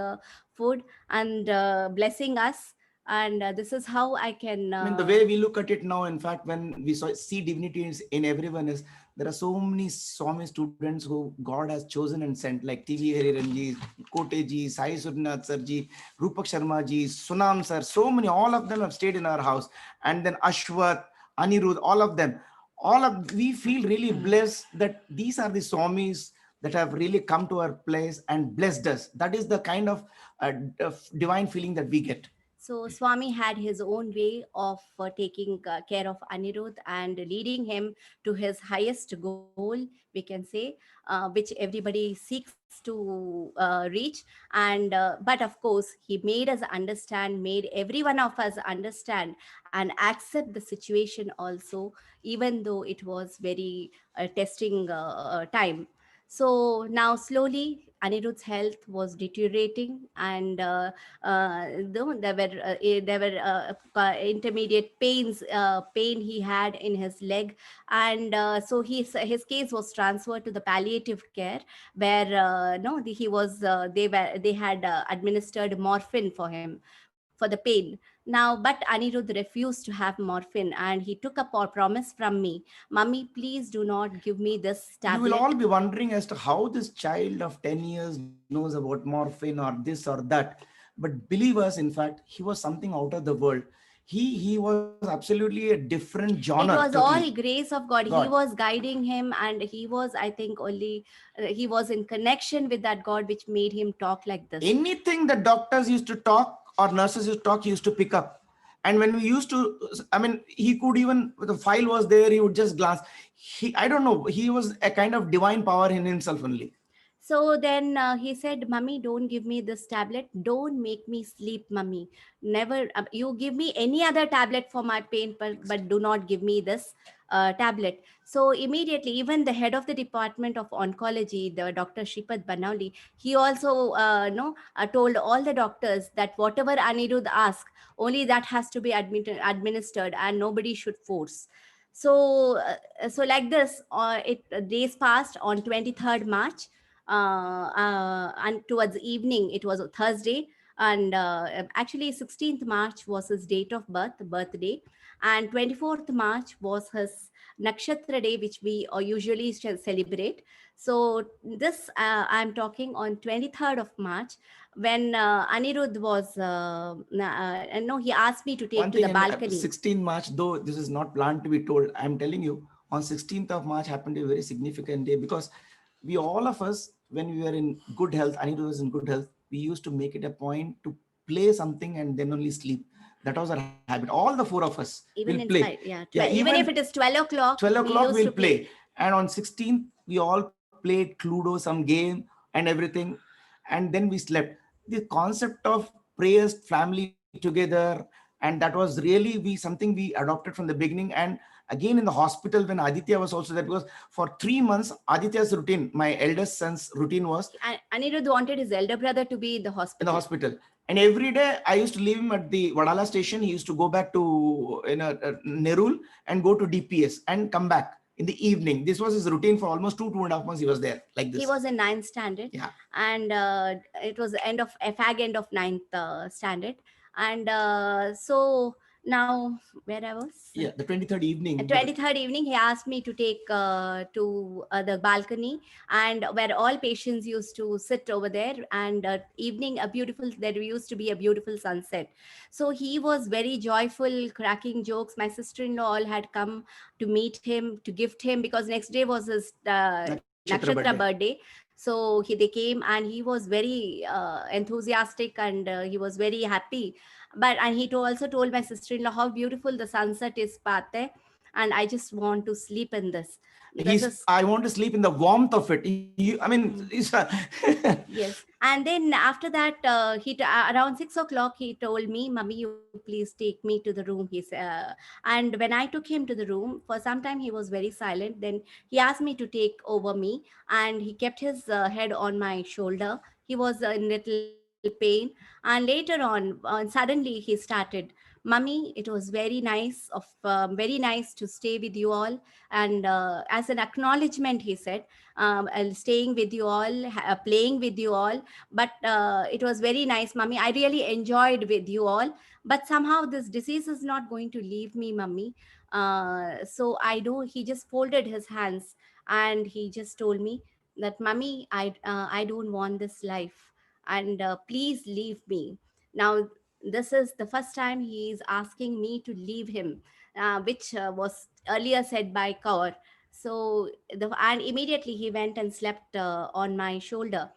food and blessing us. And this is how I can. I mean, the way we look at it now, in fact, when we see divinities in everyone, is there are so many Swami students who God has chosen and sent, like TV Hariranji, Kote ji, Sai Surnath sir ji, Rupak Sharma ji, Sunam sir, so many, all of them have stayed in our house. And then Ashwath, Anirudh, all of them. We feel really blessed that these are the Swamis that have really come to our place and blessed us. That is the kind of divine feeling that we get. So Swami had his own way of taking care of Anirudh and leading him to his highest goal, we can say, which everybody seeks to reach. And but of course, he made us understand, made every one of us understand and accept the situation also, even though it was very testing time. So now slowly Anirudh's health was deteriorating, and there were intermediate pain he had in his leg, and so his case was transferred to the palliative care, where no the, he was they had administered morphine for him for the pain. Now, but Anirudh refused to have morphine, and he took a promise from me, "Mummy, please do not give me this You will all tablet." be wondering as to how this child of 10 years knows about morphine or this or that. But believe us, in fact, he was something out of the world. He was absolutely a different genre It was totally. all grace of God. God. He was guiding him, and he was, I think, only he was in connection with that God, which made him talk like this. Anything that doctors used to talk or nurses used to talk, he used to pick up. And when we used to, I mean, he could even, the file was there, he would just glance. I don't know, he was a kind of divine power in himself only. So then he said, "Mummy, don't give me this tablet. Don't make me sleep, Mummy. Never, you give me any other tablet for my pain, but do not give me this tablet." So immediately, even the head of the department of oncology, the Dr. Shripad Banauli, he also told all the doctors that whatever Anirudh asks, only that has to be administered, and nobody should force. So, so like this, days passed. On 23rd March, and towards evening, it was a Thursday, and actually 16th March was his date of birthday, and 24th March was his nakshatra day, which we usually celebrate. So this I'm talking on 23rd of March, when Anirudh was no, he asked me to take One to the thing in balcony. 16 March, though this is not planned to be told, I'm telling you, on 16th of March happened a very significant day, because we all of us, when we were in good health, Anirudh was in good health, we used to make it a point to play something and then only sleep. That was our habit. All the four of us will Even in play. spite, yeah, Yeah, 12, even even if it is 12 o'clock, 12 we o'clock used we'll to play. play. And on 16th, we all played Cluedo, some game and everything. And then we slept. The concept of prayers, family together, and that was really something we adopted from the beginning. And again in the hospital, when Aditya was also there, because for 3 months Aditya's routine, my eldest son's routine, was Anirudh wanted his elder brother to be in the in the hospital. hospital. And every day I used to leave him at the Vadala station. He used to go back to Nerul and go to DPS and come back in the evening. This was his routine for almost 2.5 months. He was there like He this. was in ninth standard, Yeah. and it was the end of end of ninth standard, and so now where I was. Yeah. The 23rd evening. 23rd evening, he asked me to take to the balcony, and where all patients used to sit over there, and evening, a beautiful, there used to be a beautiful sunset. So he was very joyful, cracking jokes. My sister-in-law all had come to meet him, to gift him, because next day was his nakshatra birthday. So they came, and he was very enthusiastic, and he was very happy. But and also told my sister-in-law how beautiful the sunset is, Pate, and I just want to sleep in this. I want to sleep in the warmth of it. I mean, Yes. And then after that, around 6 o'clock, he told me, "Mummy, you please take me to the room." He said, and when I took him to the room, for some time he was very silent. Then he asked me to take over me, and he kept his head on my shoulder. He was in little pain, and later on, suddenly he started, "Mummy, it was very nice to stay with you all, and as an acknowledgement," he said, "staying with you all, playing with you all, but it was very nice, Mummy. I really enjoyed with you all, but somehow this disease is not going to leave me, Mummy." So I do. He just folded his hands, and he just told me that, "Mummy, I don't want this life, and please leave me." Now this is the first time he is asking me to leave him, which was earlier said by Kaur. So and immediately he went and slept on my shoulder,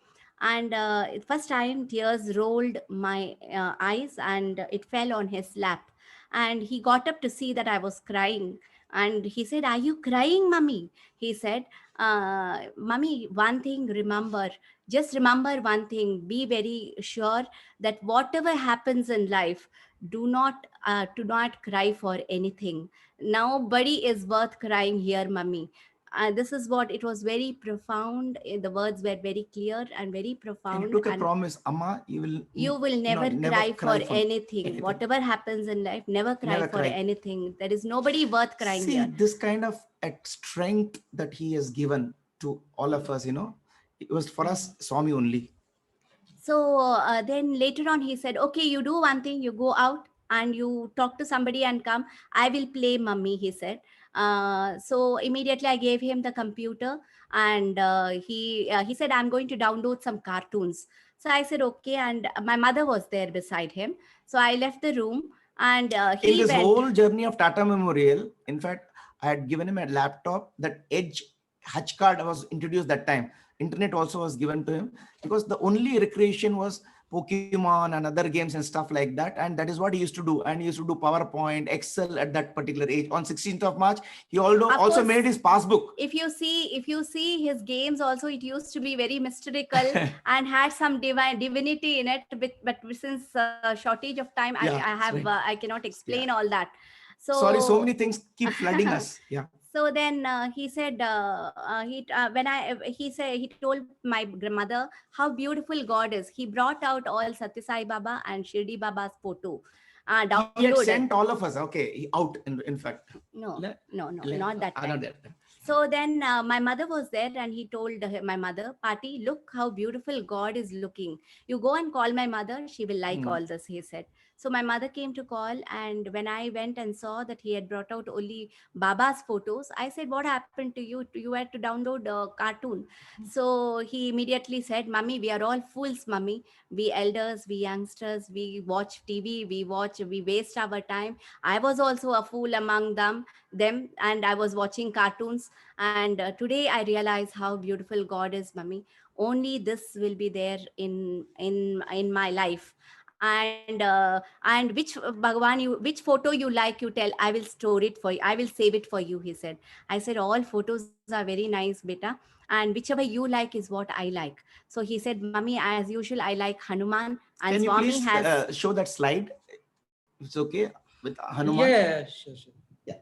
and first time tears rolled my eyes, and it fell on his lap, and he got up to see that I was crying, and he said, "Are you crying, Mummy?" He said, "Mummy, one thing, remember, just remember one thing, be very sure that whatever happens in life, do not cry for anything. Nobody is worth crying here, Mummy. this is what it was, very profound. The words were very clear and very And you profound. took a And promise, Amma, you will never never cry for cry for anything. anything. Whatever happens in life, never cry Never for cry. anything. There is nobody worth crying See, here. this kind of strength that he has given to all of us, it was for us, Swami only. So then later on, he said, okay, you do one thing, you go out and you talk to somebody and come. I will play mummy, he said. So immediately I gave him the computer, and he said, I'm going to download some cartoons. So I said, okay. And my mother was there beside him. So I left the room, and In he this went. whole journey of Tata Memorial, in fact, I had given him a laptop. That Edge Hutch card was introduced that time. Internet also was given to him, because the only recreation was Pokemon and other games and stuff like that. And that is what he used to do. And he used to do PowerPoint, Excel at that particular age. On 16th of March, he Of also course, made his passbook. if you see his games also, it used to be very mystical and had some divinity in it, but since shortage of time, Yeah, that's right. I cannot explain Yeah. all that. Sorry, so So many things keep flooding us. Yeah. so then he said, he when I he said, he told my grandmother how beautiful God is. He brought out all Satya Sai Baba and Shirdi Baba's photo, He had downloaded. sent all of us. Okay. Out, in fact. No, Le- no, no, le- not that Not time. that. So then my mother was there, and he told my mother, Pati, look how beautiful God is looking. You go and call my mother, she will like Hmm. all this, he said. So my mother came to call, and when I went and saw that he had brought out only Baba's photos, I said, what happened to you? You had to download a cartoon. So he immediately said, Mummy, we are all fools, Mummy. We elders, we youngsters, we watch TV, we waste our time. I was also a fool among them, and I was watching cartoons. And today I realize how beautiful God is, Mummy. Only this will be there in my life. And which Bhagwan, which photo you like, you tell, I will store it for you, I will save it for you, he said. I said, all photos are very nice, beta, and whichever you like is what I like. So he said, Mummy, as usual, I like Hanuman, and Can you Swami please has. show that slide? It's okay with Hanuman. Yeah, sure, sure. Yeah. Yeah.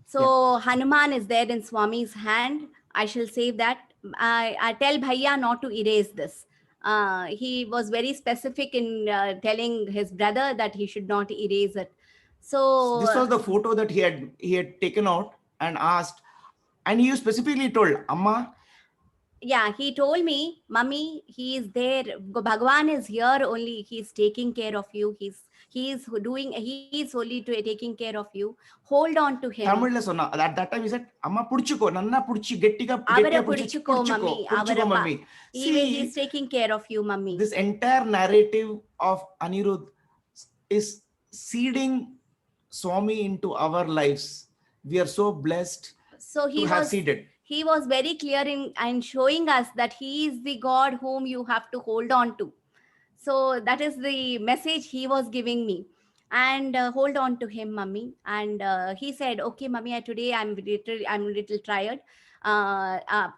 So Hanuman is there in Swami's hand. I shall save that. I tell Bhaiya not to erase this. He was very specific in telling his brother that he should not erase it. So This was the photo that he had taken out and asked, and you specifically told Amma. yeah, he told me, Mummy, he is there. Bhagwan is here only. He's taking care of you. He's only taking care of you. Hold on to him. Tamil la sonna. At that time he said, Amma pudichuko, nanna pudichi, gettiga Avara pudichi, pudichuko, Mummy. pudichuko, Avara mummy. he's See, taking care of you, Mummy. this entire narrative of Anirudh is seeding Swami into our lives. We are so blessed So to have seeded. he was very clear in showing us that he is the God whom you have to hold on to. So that is the message he was giving me. And hold on to him, Mummy. And he said, okay, Mummy, today I'm little tired.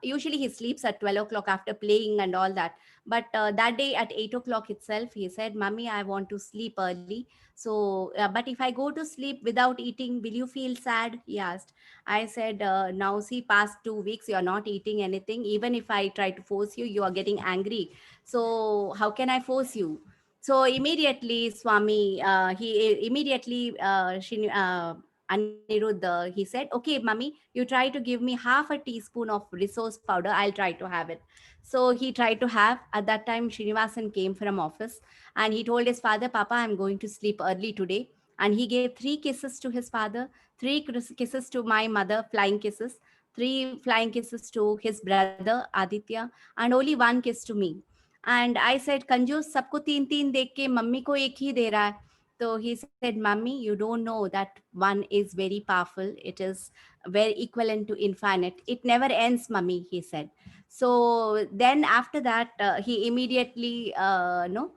Usually he sleeps at 12 o'clock after playing and all that. But that day at 8 o'clock itself, he said, Mummy, I want to sleep early. So, but if I go to sleep without eating, will you feel sad? He asked. I said, now see, past 2 weeks, you're not eating anything. Even if I try to force you, you are getting angry. So how can I force you? So immediately Swami, he immediately Anirudh, he said, okay, Mummy, you try to give me half a teaspoon of resource powder, I'll try to have it. So he tried to have. At that time, Srinivasan came from office, and he told his father, Papa, I'm going to sleep early today. And he gave 3 kisses to his father, 3 kisses to my mother, flying kisses, 3 flying kisses to his brother Aditya, and only 1 kiss to me. And I said, कंजूस सबको 3-3 देख के mummy को एक ही दे रहा है. So he said, Mummy, you don't know that one is very powerful. It is very equivalent to infinite. It never ends, Mummy, he said. So then after that, he immediately, no,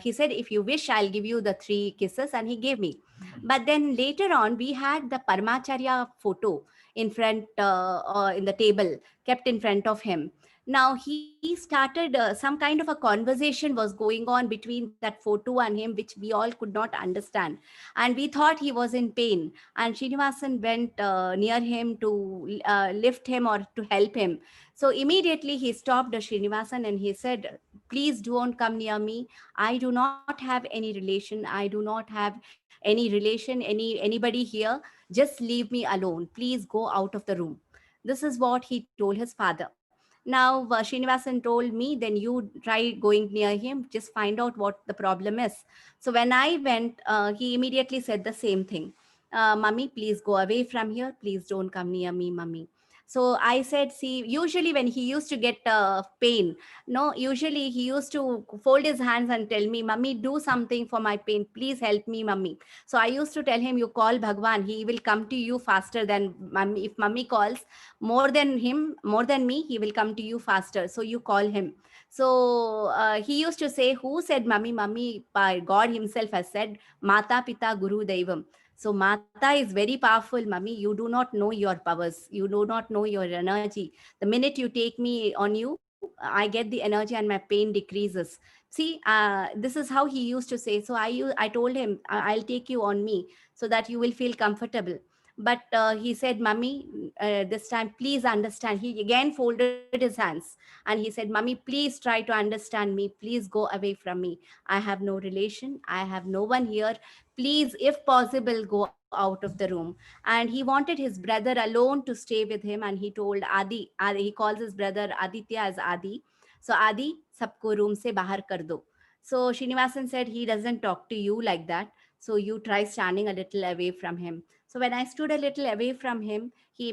he said, if you wish, I'll give you the 3 kisses. And he gave me. But then later on, we had the Paramacharya photo in front, in the table, kept in front of him. Now he started some kind of a conversation was going on between that photo and him, which we all could not understand, and we thought he was in pain. And Srinivasan went near him to lift him or to help him. So immediately he stopped Srinivasan and he said, "Please don't come near me. I do not have any relation. I do not have any relation, anybody here. Just leave me alone. Please go out of the room." This is what he told his father. Now, Srinivasan told me, then you try going near him, just find out what the problem is. So when I went, he immediately said the same thing. Mummy, please go away from here. Please don't come near me, mummy. So I said, see, usually when he used to get pain, no, usually he used to fold his hands and tell me, "Mummy, do something for my pain. Please help me, mummy." So I used to tell him, "You call Bhagwan. He will come to you faster than mummy. If mummy calls, more than me, he will come to you faster, so you call him." So he used to say, "Who said mummy? Mummy, God himself has said, Mata Pita Guru Daivam." So Mata is very powerful, mummy. You do not know your powers, you do not know your energy. The minute you take me on you, I get the energy and my pain decreases. See, this is how he used to say. So I told him, I'll take you on me so that you will feel comfortable." But he said, "Mummy, this time please understand." He again folded his hands and he said, "Mummy, please try to understand me. Please go away from me. I have no relation, I have no one here. Please, if possible, go out of the room." And he wanted his brother alone to stay with him, and he told Adi, he calls his brother Aditya as Adi. So, "Adi, sabko room se bahar kar do." So Srinivasan said, "He doesn't talk to you like that. So you try standing a little away from him." So when I stood a little away from him, he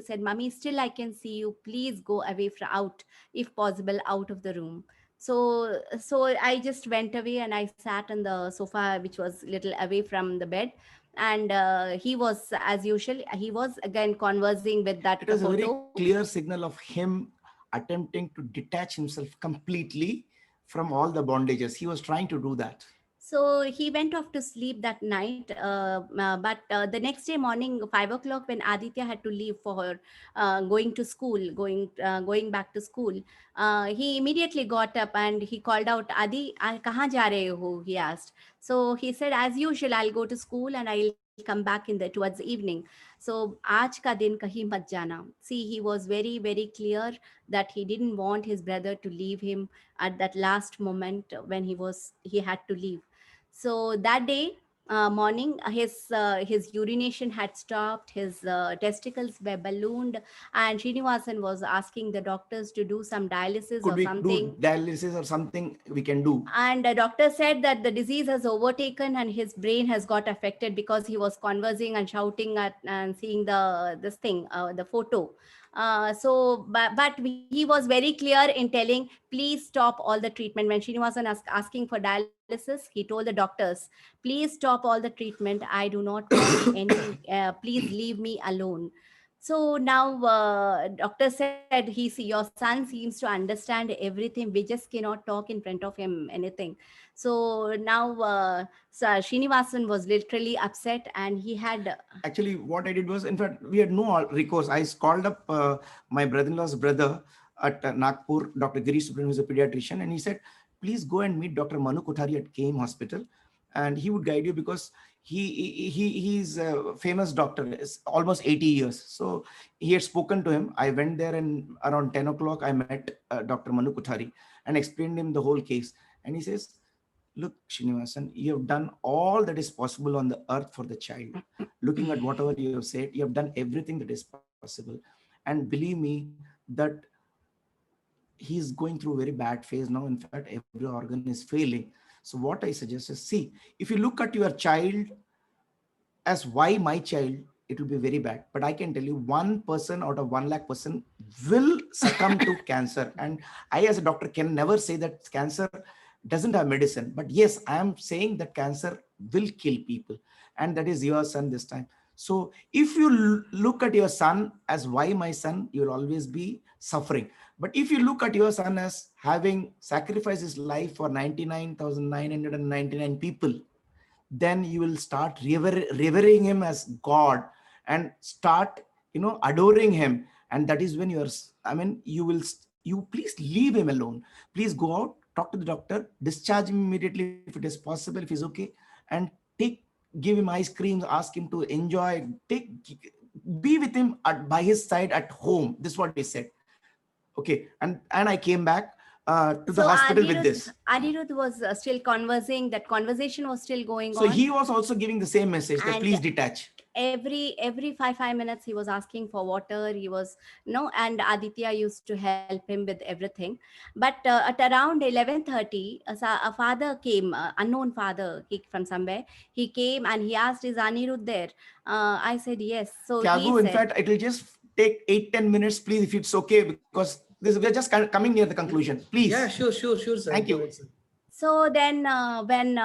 said, "Mummy, still I can see you. Please go away from out, if possible, out of the room." So I just went away and I sat on the sofa, which was little away from the bed. And he was, as usual, he was again conversing with that It was a very photo. clear signal of him attempting to detach himself completely from all the bondages. He was trying to do that. So he went off to sleep that night. But the next day morning, 5 o'clock, when Aditya had to leave for her going to school, going back to school, he immediately got up and he called out, "Adi, kahan ja rahe ho?" He asked. So he said, "As usual, I'll go to school and I'll come back towards evening. So aaj ka din kahin mat jana." See, he was very, very clear that he didn't want his brother to leave him at that last moment when he had to leave. So that day morning, his urination had stopped, his testicles were ballooned, and Srinivasan was asking the doctors to do some dialysis Could or we do something. dialysis or something we can do? And the doctor said that the disease has overtaken and his brain has got affected because he was conversing and shouting at and seeing this thing, the photo. But he was very clear in telling, "Please stop all the treatment." When Srinivasan asking for dialysis, he told the doctors, "Please stop all the treatment. I do not want any. Please leave me alone." So now, doctor said, your son seems to understand everything. We just cannot talk in front of him anything. So now, Srinivasan was literally upset, and he had Actually, what I did was, in fact, we had no recourse. I called up my brother-in-law's brother at Nagpur, Dr. Girish Subrahmanyam, who is a pediatrician, and he said, "Please go and meet Dr. Manu Kothari at KM Hospital, and he would guide you because he's a famous doctor, is almost 80 years." So he had spoken to him. I went there, and around 10 o'clock, I met Dr. Manu Kothari and explained him the whole case. And he says, "Look, Srinivasan, you have done all that is possible on the earth for the child. Looking at whatever you have said, you have done everything that is possible. And believe me that he's going through a very bad phase now. In fact, every organ is failing. So what I suggest is, see, if you look at your child as why my child, it will be very bad. But I can tell you, 1% out of 1 lakh person will succumb to cancer. And I, as a doctor, can never say that cancer doesn't have medicine. But yes, I am saying that cancer will kill people. And that is your son this time. So if you look at your son as why my son, you will always be suffering. But if you look at your son as having sacrificed his life for 99,999 people, then you will start revering him as God and start, adoring him. And that is when you are, I mean, you will you please leave him alone. Please go out, talk to the doctor, discharge him immediately if it is possible, if he's okay, and take give him ice creams, ask him to enjoy, take be with him by his side at home. This is what they said. Okay, and I came back to the So hospital with this. Anirudh was still conversing. That conversation was still going So on, he was also giving the same message that and please detach. every 5 minutes he was asking for water. He was no, and Aditya used to help him with everything. But at around 11:30, a father came, unknown father, from somewhere. He came and he asked, "Is Anirudh there?" I said yes. So he Tiago, in said, fact, it will just take 8-10 minutes, please, if it's okay, because this we're just coming near the conclusion. Please. Yeah, sure, sir. Thank Go you. ahead, sir. so then when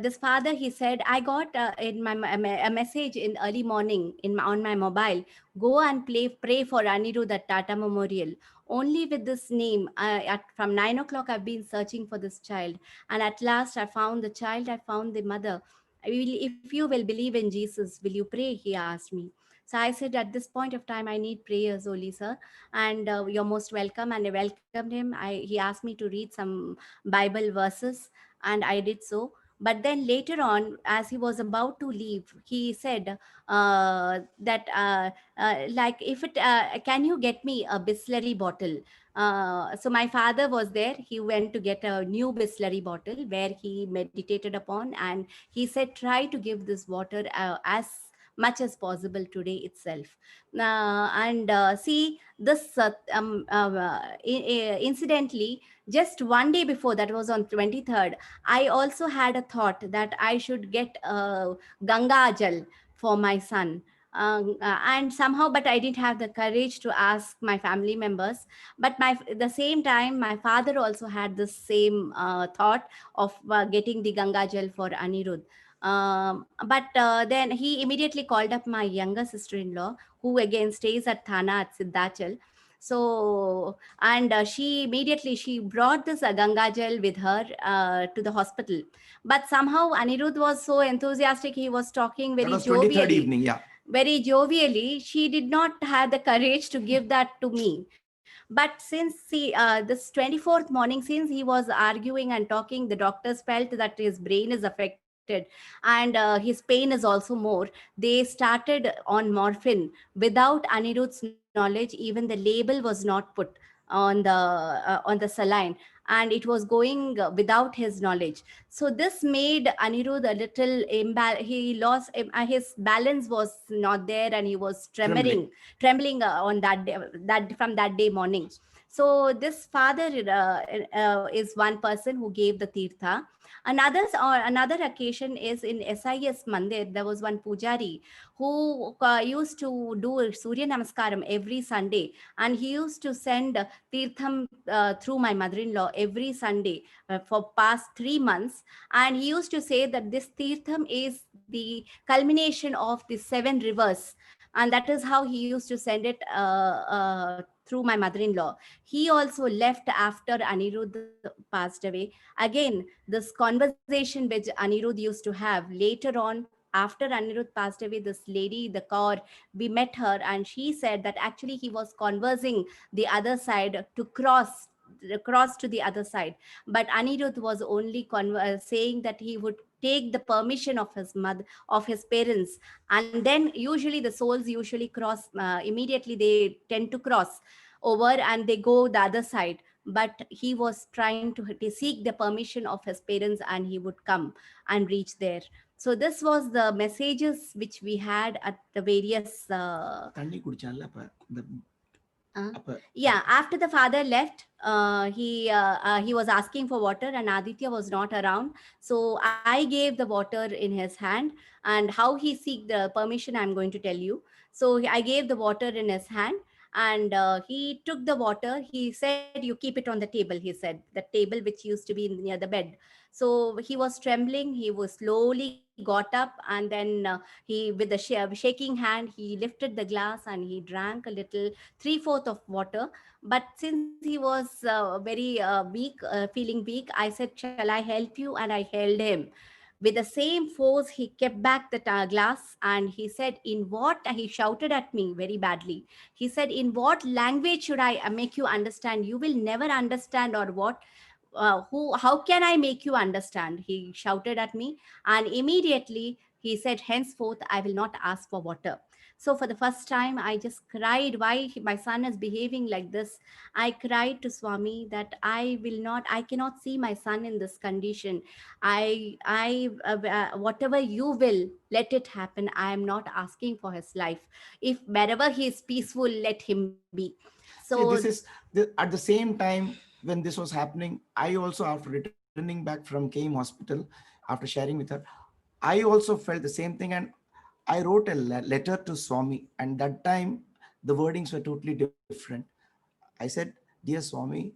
this father, he said, I got in my a message in early morning on my mobile, go and pray for Anirudh at Tata Memorial. Only with this name, from 9 o'clock I've been searching for this child, and at last I found the child, I found the mother. If you will believe in Jesus, will you pray, he asked me. So I said, at this point of time I need prayers only, sir, and you're most welcome. And I welcomed him. He asked me to read some Bible verses, and I did so. But then later on, as he was about to leave, he said like, if it, can you get me a Bisleri bottle? So my father was there. He went to get a new Bisleri bottle where he meditated upon, and he said, try to give this water as much as possible today itself. And see, this incidentally, just one day before, that was on 23rd, I also had a thought that I should get Ganga Jal for my son. And somehow, but I didn't have the courage to ask my family members. But the same time, my father also had the same thought of getting the Ganga Jal for Anirudh. But then he immediately called up my younger sister-in-law, who again stays at Thana at Siddhachal. So, and she brought this Ganga Jal with her to the hospital. But somehow Anirudh was so enthusiastic. He was talking That very was 23rd jovially. evening. Yeah. Very jovially. She did not have the courage to give that to me. But since this 24th morning, since he was arguing and talking, the doctors felt that his brain is affected, and his pain is also more. They started on morphine without Anirudh's knowledge. Even the label was not put on the saline, and it was going without his knowledge. So this made Anirudh a little he lost his balance was not there, and he was Trembling. trembling on that day, that from that day morning. So this father is one person who gave the tirtha. Another occasion is in SIS Mandir. There was one pujari who used to do Surya Namaskaram every Sunday, and he used to send tirtham through my mother-in-law every Sunday for past 3 months. And he used to say that this tirtham is the culmination of the seven rivers, and that is how he used to send it through my mother-in-law. He also left after Anirudh passed away. Again, this conversation which Anirudh used to have later on, after Anirudh passed away, this lady, the kaur, we met her, and she said that actually he was conversing the other side to cross to the other side. But Anirudh was only saying that he would take the permission of his mother, of his parents, and then usually the souls usually cross immediately. They tend to cross over and they go the other side. But he was trying to seek the permission of his parents, and he would come and reach there. So this was the messages which we had at the various தண்ணி குடிச்சான்ல அப்ப the அப்ப yeah, after the father left, he was asking for water, and Aditya was not around. So I gave the water in his hand, and how he seek the permission, I'm going to tell you. So I gave the water in his hand, and he took the water. He said, "You keep it on the table." He said, the table which used to be near the bed. So he was trembling. He was slowly got up, and then he, with the shaking hand, he lifted the glass and he drank a little, three-fourth of water. But since he was very weak, feeling weak, I said, "Shall I help you?" And I held him. With the same force, he kept back the glass and he said, in what, he shouted at me very badly. He said, in what language should I make you understand? You will never understand, or what? How can I make you understand? He shouted at me, and immediately he said, henceforth, I will not ask for water. So for the first time, I just cried. Why my son is behaving like this? I cried to Swami that I cannot see my son in this condition. Whatever you will, let it happen. I am not asking for his life. If wherever he is peaceful, let him be. So, See, this is at the same time when this was happening, I also, after returning back from KM Hospital, after sharing with her, I also felt the same thing, and I wrote a letter to Swami, and that time the wordings were totally different. I said, dear Swami,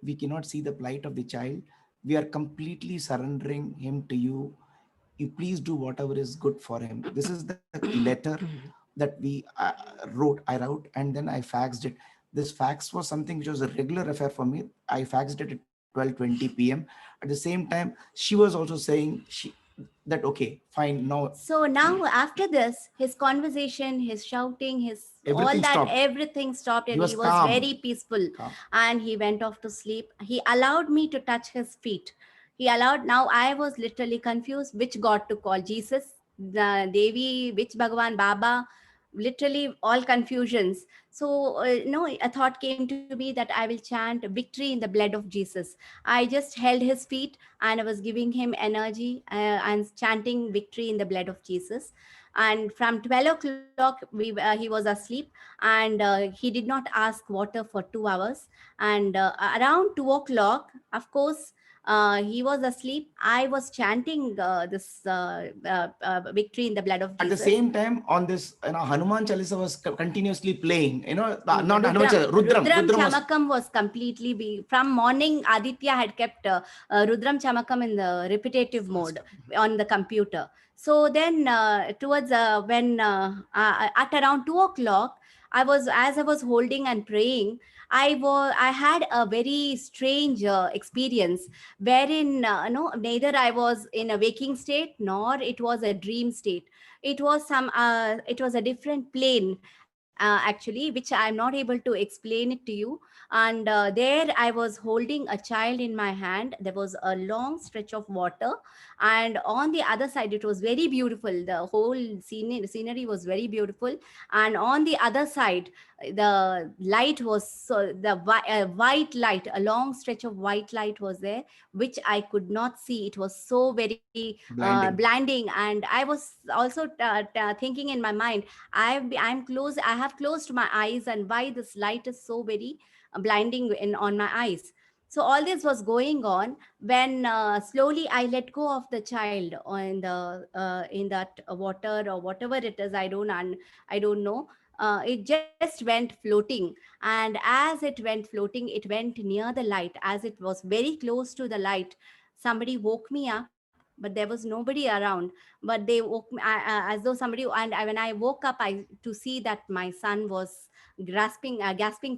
we cannot see the plight of the child. We are completely surrendering him to you. You please do whatever is good for him. This is the letter that we I wrote, and then I faxed it. This fax was something which was a regular affair for me. I faxed it at 12:20 p.m. At the same time, she was also saying that okay, fine, now so now after this, his conversation, his shouting, his all everything that, stopped. everything stopped, He and he was was calm. very peaceful. Calm. And he went off to sleep. He allowed me to touch his feet. He allowed. Now I was literally confused which God to call, Jesus, the Devi, which Bhagavan, Baba, literally all confusions. So no, a thought came to me that I will chant victory in the blood of Jesus. I just held his feet and I was giving him energy and chanting victory in the blood of Jesus. And from 12 o'clock, he was asleep, and he did not ask water for 2 hours. And around 2 o'clock, of course, he was asleep. I was chanting this victory in the blood of At the Jesus. same time, on this, Hanuman Chalisa was continuously playing. Not Hanuman Rudram, Chalisa, Rudram. Rudram Rudram was Chamakam was completely from morning. Aditya had kept Rudram Chamakam in the repetitive mode on the computer. So then, towards when at around 2 o'clock, I was holding and praying. I had a very strange experience wherein no, neither I was in a waking state nor it was a dream state. It was a different plane, actually, which I'm not able to explain it to you. And there I was holding a child in my hand. There was a long stretch of water, and on the other side it was very beautiful. The whole scenery was very beautiful, and on the other side the light was white light. A long stretch of white light was there, which I could not see. It was so very blinding. blinding, and I was also thinking in my mind, I have closed my eyes, and why this light is so very blinding on my eyes. So all this was going on when slowly I let go of the child in that water or whatever it is. I don't know. It just went floating, and as it went floating, it went near the light. As it was very close to the light, somebody woke me up, but there was nobody around. But they woke me as though somebody. And when I woke up, I to see that my son was gasping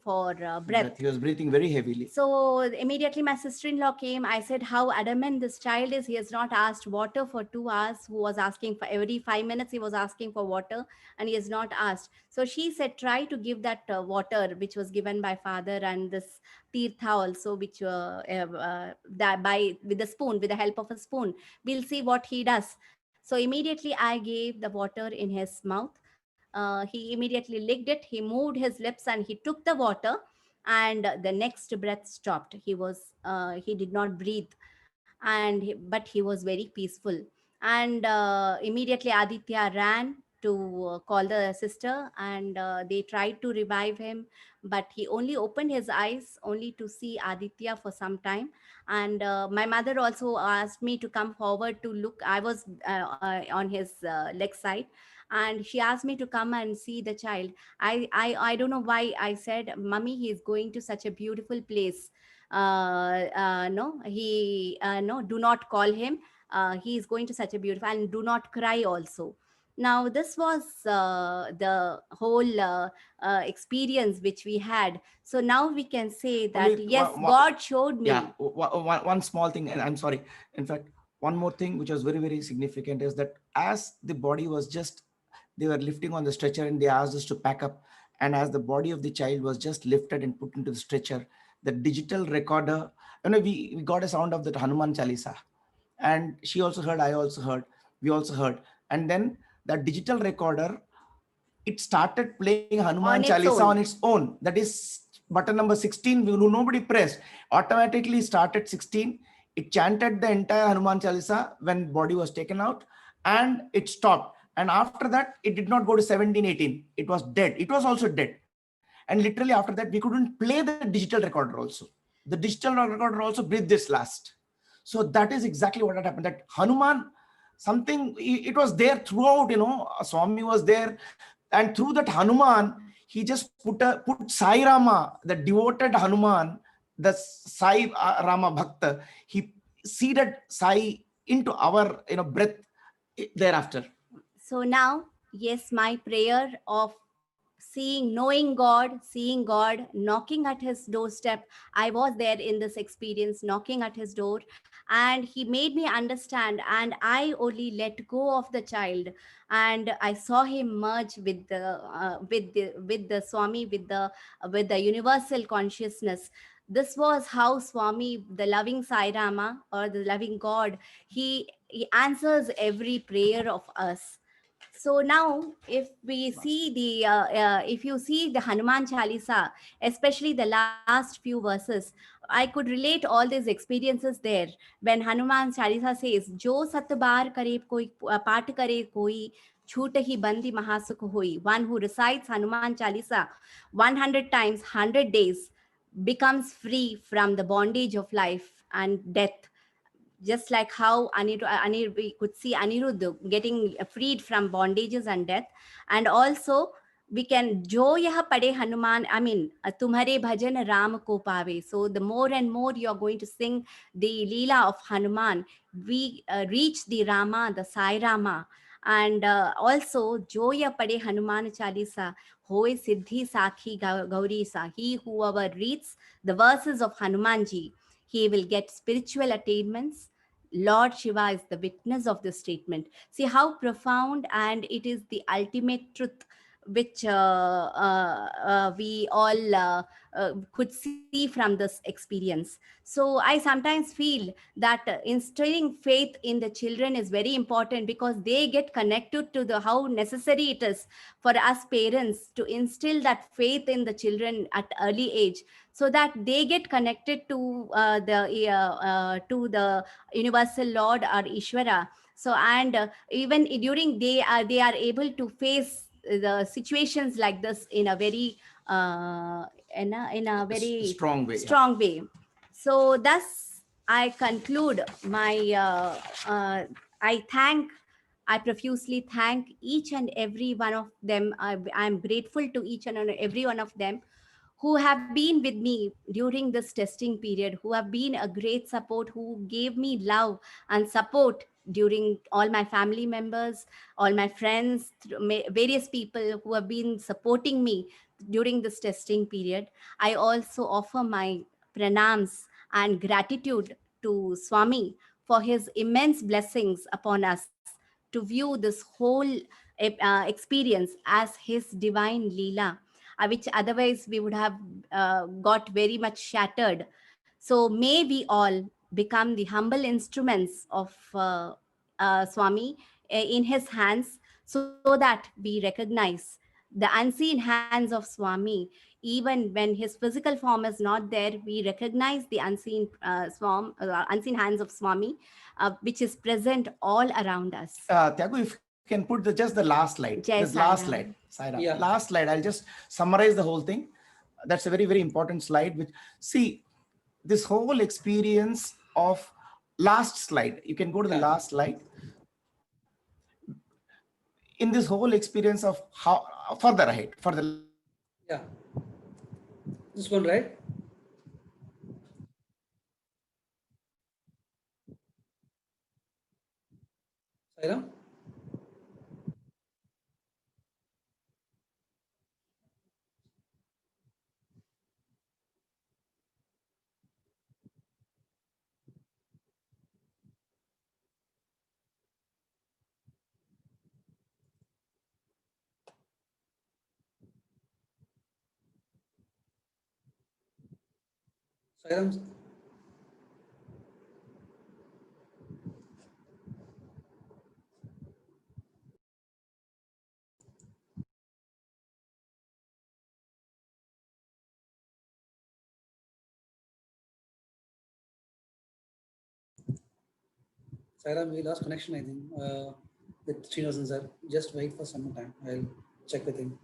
for Breath. breath. He was breathing very heavily. So immediately my sister-in-law came. I said, how adamant this child is. He has not asked water for 2 hours. Who was asking for every 5 minutes, he was asking for water, and he has not asked. So she said, try to give that water, which was given by father, and this tirtha also, which that by with the spoon, with the help of a spoon. We'll see what he does. So immediately I gave the water in his mouth. He immediately licked it. He moved his lips and he took the water, and the next breath stopped. He did not breathe, but he was very peaceful. And immediately Aditya ran to call the sister, and they tried to revive him, but he only opened his eyes only to see Aditya for some time. And my mother also asked me to come forward to look. I was on his leg side, and she asked me to come and see the child. I don't know why I said, Mummy, he is going to such a beautiful place. No, no, do not call him. He is going to such a beautiful, and do not cry also. Now, this was the whole experience which we had. So now we can say that, Only yes, God showed me. yeah, one small thing, and I'm sorry. In fact, one more thing which was very, very significant is that as the body was just, they were lifting on the stretcher and they asked us to pack up. And as the body of the child was just lifted and put into the stretcher, the digital recorder, we got a sound of that Hanuman Chalisa. And she also heard, I also heard, we also heard. And then that digital recorder, it started playing Hanuman On its Chalisa on own. its own. That is button number 16. Nobody pressed. Automatically started 16. It chanted the entire Hanuman Chalisa when body was taken out, and it stopped. And after that, it did not go to 17, 18. It was dead. It was also dead. And literally after that, we couldn't play the digital recorder also. The digital recorder also breathed this last. So that is exactly what had happened. That Hanuman, something, it was there throughout, Swami was there. And through that Hanuman, he just put Sai Rama, the devoted Hanuman, the Sai Rama Bhakta, he seeded Sai into our breath thereafter. So now, yes, my prayer of seeing God, knocking at his doorstep. I was there in this experience, knocking at his door, and he made me understand. And I only let go of the child, and I saw him merge with the Swami, with the universal consciousness. This was how Swami, the loving Sai Rama, or the loving God, he answers every prayer of us. So now, if we see if you see the Hanuman Chalisa, especially the last few verses, I could relate all these experiences there. When Hanuman Chalisa says, "Jo sat bar kare koi paat kare koi, छूट ही बंदी महासुख होई." One who recites Hanuman Chalisa 100 times, 100 days, becomes free from the bondage of life and death, just like how we could see Aniruddha getting freed from bondages and death. And also we can jo yah pade Hanuman, I mean, tumhare bhajan Ram ko pave. So the more and more you are going to sing the Leela of Hanuman, we reach the Rama, the Sai Rama. And also joya pade Hanuman Chalisa, hoy siddhi sakhi gauri sa. He whoever reads the verses of Hanumanji, he will get spiritual attainments. Lord Shiva is the witness of this statement. See how profound, and it is the ultimate truth which we all could see from this experience. So I sometimes feel that instilling faith in the children is very important, because they get connected to the how necessary it is for us parents to instill that faith in the children at early age, so that they get connected to the universal Lord or Ishvara. So and even during they are able to face the situations like this in a very in a very Strong way. Yeah. strong way. So thus I conclude my I thank, I profusely thank each and every one of them. I'm grateful to each and every one of them who have been with me during this testing period, who have been a great support, who gave me love and support during all my family members, all my friends, various people who have been supporting me during this testing period. I also offer my pranams and gratitude to Swami for his immense blessings upon us to view this whole experience as his divine Leela, which otherwise we would have got very much shattered. So may we all become the humble instruments of Swami in his hands, so that we recognize the unseen hands of Swami. Even when his physical form is not there, we recognize the unseen hands of Swami, which is present all around us. Tyagu, if you can put just the last slide, the Jai last slide, Sai Ram. Sai Ram. Yeah. Last slide. I'll just summarize the whole thing. That's a very, very important slide. Which, see, this whole experience of last slide. You can go to the Yeah. last slide. In this whole experience of how further ahead, further. Yeah. This one, right? Sairam? Sairam. Sairam, we lost connection, I think, with Srinivasan sir. Just wait for some time. I'll check with him.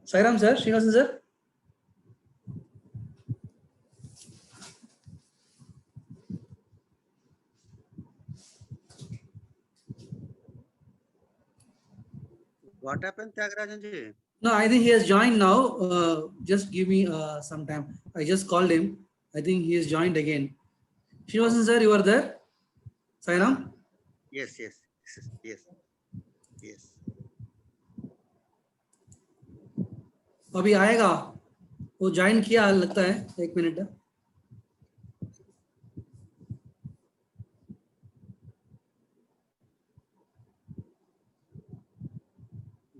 Sairam sir, Srinivasan sir. What happened, Tyagarajan ji? No, I think he has joined now. Just give me some time. I just called him. I think he has joined again. Srinivasan sir, you are there? Sairam? Yes, yes, yes, yes. अभी आएगा वो join किया लगता है 1 minute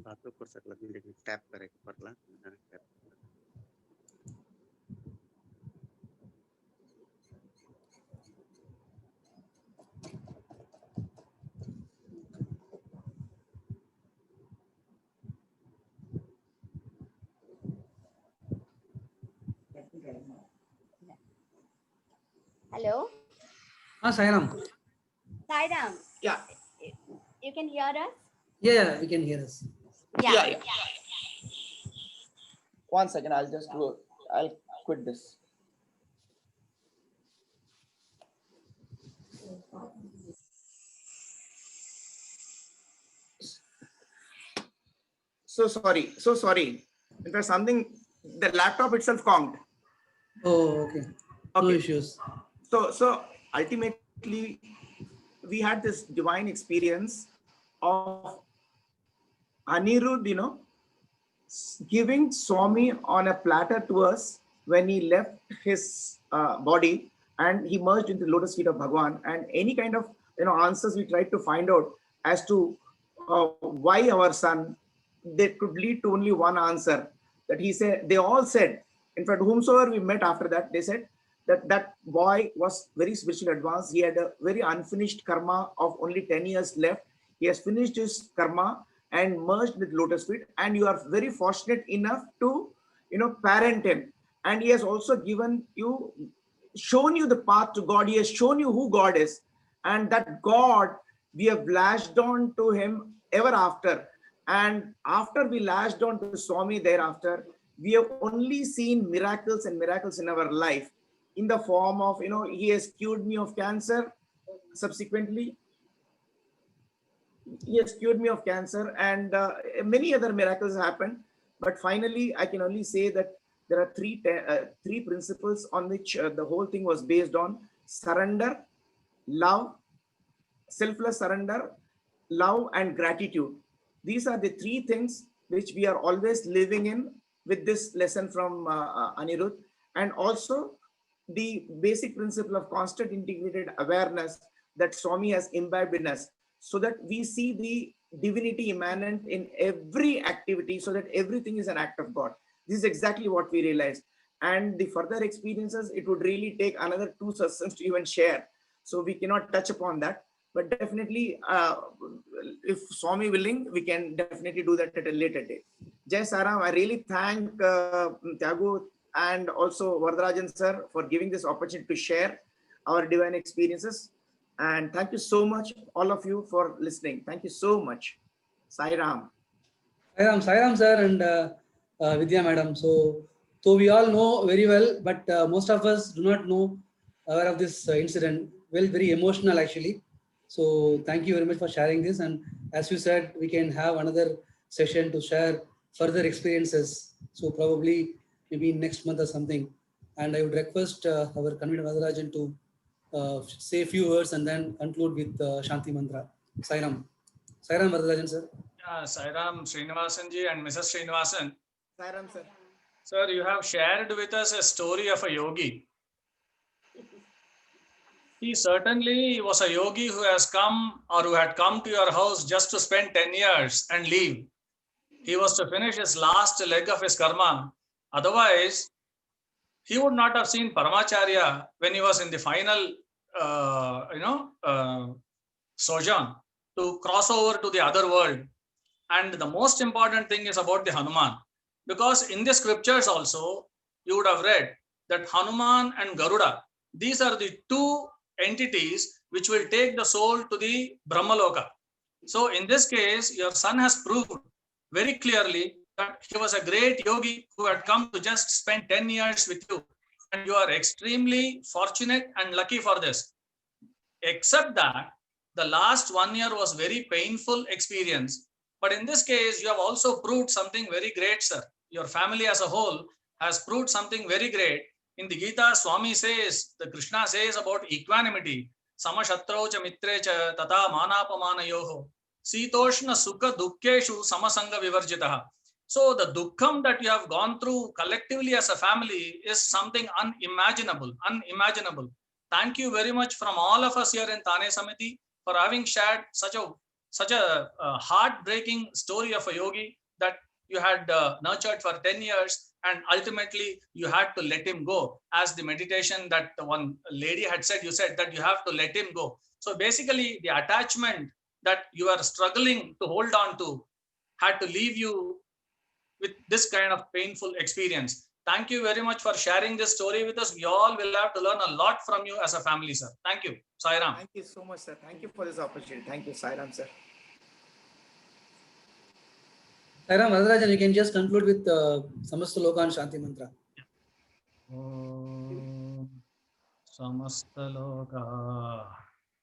बातों कर सकला लेकिन टैप करे परला टैप Hello, हाँ Sairam Sairam. Yeah. You can hear us? yeah you can hear us Yeah. One second, I'll quit this. So sorry. In fact, the laptop itself conked. oh okay no Okay. issues So ultimately, we had this divine experience of Anirudh, giving Swami on a platter to us when he left his body and he merged into the lotus feet of Bhagwan. And any kind of answers we tried to find out as to why our son, they could lead to only one answer. That he said, they all said, in fact, whomsoever we met after that, they said that that boy was very spiritually advanced. He had a very unfinished karma of only 10 years left. He has finished his karma and merged with lotus feet, and you are very fortunate enough to parent him, and he has also shown you the path to God. He has shown you who God is, and that God we have latched on to him ever after. And after we latched on to Swami thereafter, we have only seen miracles and miracles in our life, in the form of he has cured me of cancer. Subsequently, he has cured me of cancer, and many other miracles happened. But finally, I can only say that there are three principles on which the whole thing was based on: surrender, love, selfless surrender, love, and gratitude. These are the three things which we are always living in with this lesson from Anirudh. And also the basic principle of constant integrated awareness that Swami has imbibed in us, so that we see the divinity immanent in every activity, so that everything is an act of God. This is exactly what we realized. And the further experiences, it would really take another 2 sessions to even share. So we cannot touch upon that. But definitely, if Swami willing, we can definitely do that at a later date. Jai Saram, I really thank Tyagu and also Vardarajan sir for giving this opportunity to share our divine experiences. And thank you so much, all of you, for listening. Thank you so much. Sai Ram. Sairam sir and Vidya madam. So we all know very well, but most of us do not know aware of this incident. Well, very emotional actually. So thank you very much for sharing this. And as you said, we can have another session to share further experiences. So probably maybe next month or something. And I would request our convener Vadarajan to say a few words and then conclude with Shanti Mantra. Sairam. Sairam Vadarajan sir. Yeah, Sairam Srinivasan ji and Mrs. Srinivasan. Sai Ram, sir. Sir, you have shared with us a story of a yogi. He certainly was a yogi who has come or who had come to your house just to spend 10 years and leave. He was to finish his last leg of his karma. Otherwise, he would not have seen Paramacharya when he was in the final, sojourn to cross over to the other world. And the most important thing is about the Hanuman. Because in the scriptures also, you would have read that Hanuman and Garuda, these are the two entities which will take the soul to the Brahmaloka. So in this case, your son has proved very clearly that he was a great yogi who had come to just spend 10 years with you. And you are extremely fortunate and lucky for this. Except that the last 1 year was very painful experience. But in this case, you have also proved something very great, sir. Your family as a whole has proved something very great. In the Gita, Swami says, the Krishna says about equanimity, samashatrau cha mitre cha tata manapamana yoho, sitoshna sukha dukkheshu samasanga vivarjitaha. So the dukkham that you have gone through collectively as a family is something unimaginable. Thank you very much from all of us here in Thane Samiti for having shared such a heartbreaking story of a yogi that you had nurtured for 10 years, and ultimately you had to let him go. As the meditation that one lady had said, you said that you have to let him go. So basically, the attachment that you are struggling to hold on to had to leave you with this kind of painful experience. Thank you very much for sharing this story with us. We all will have to learn a lot from you as a family, sir. Thank you. Sai Ram. Thank you so much, sir. Thank you for this opportunity. Thank you, Sai Ram, sir. Sairam Varadarajan, you can just conclude with Samasta Lokan Shanti Mantra. Om Samastaloka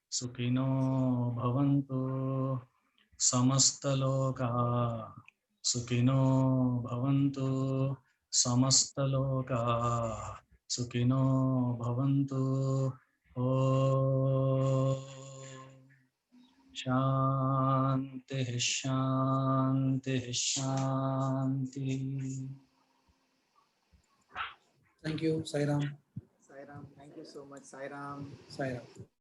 Sukhino Bhavantu. Samastaloka Sukhino Bhavantu. Samastaloka Sukhino Bhavantu. Om Shanti Shanti Shanti. Thank you, Sairam. Sai Ram, thank you so much, Sai Ram. Sairam.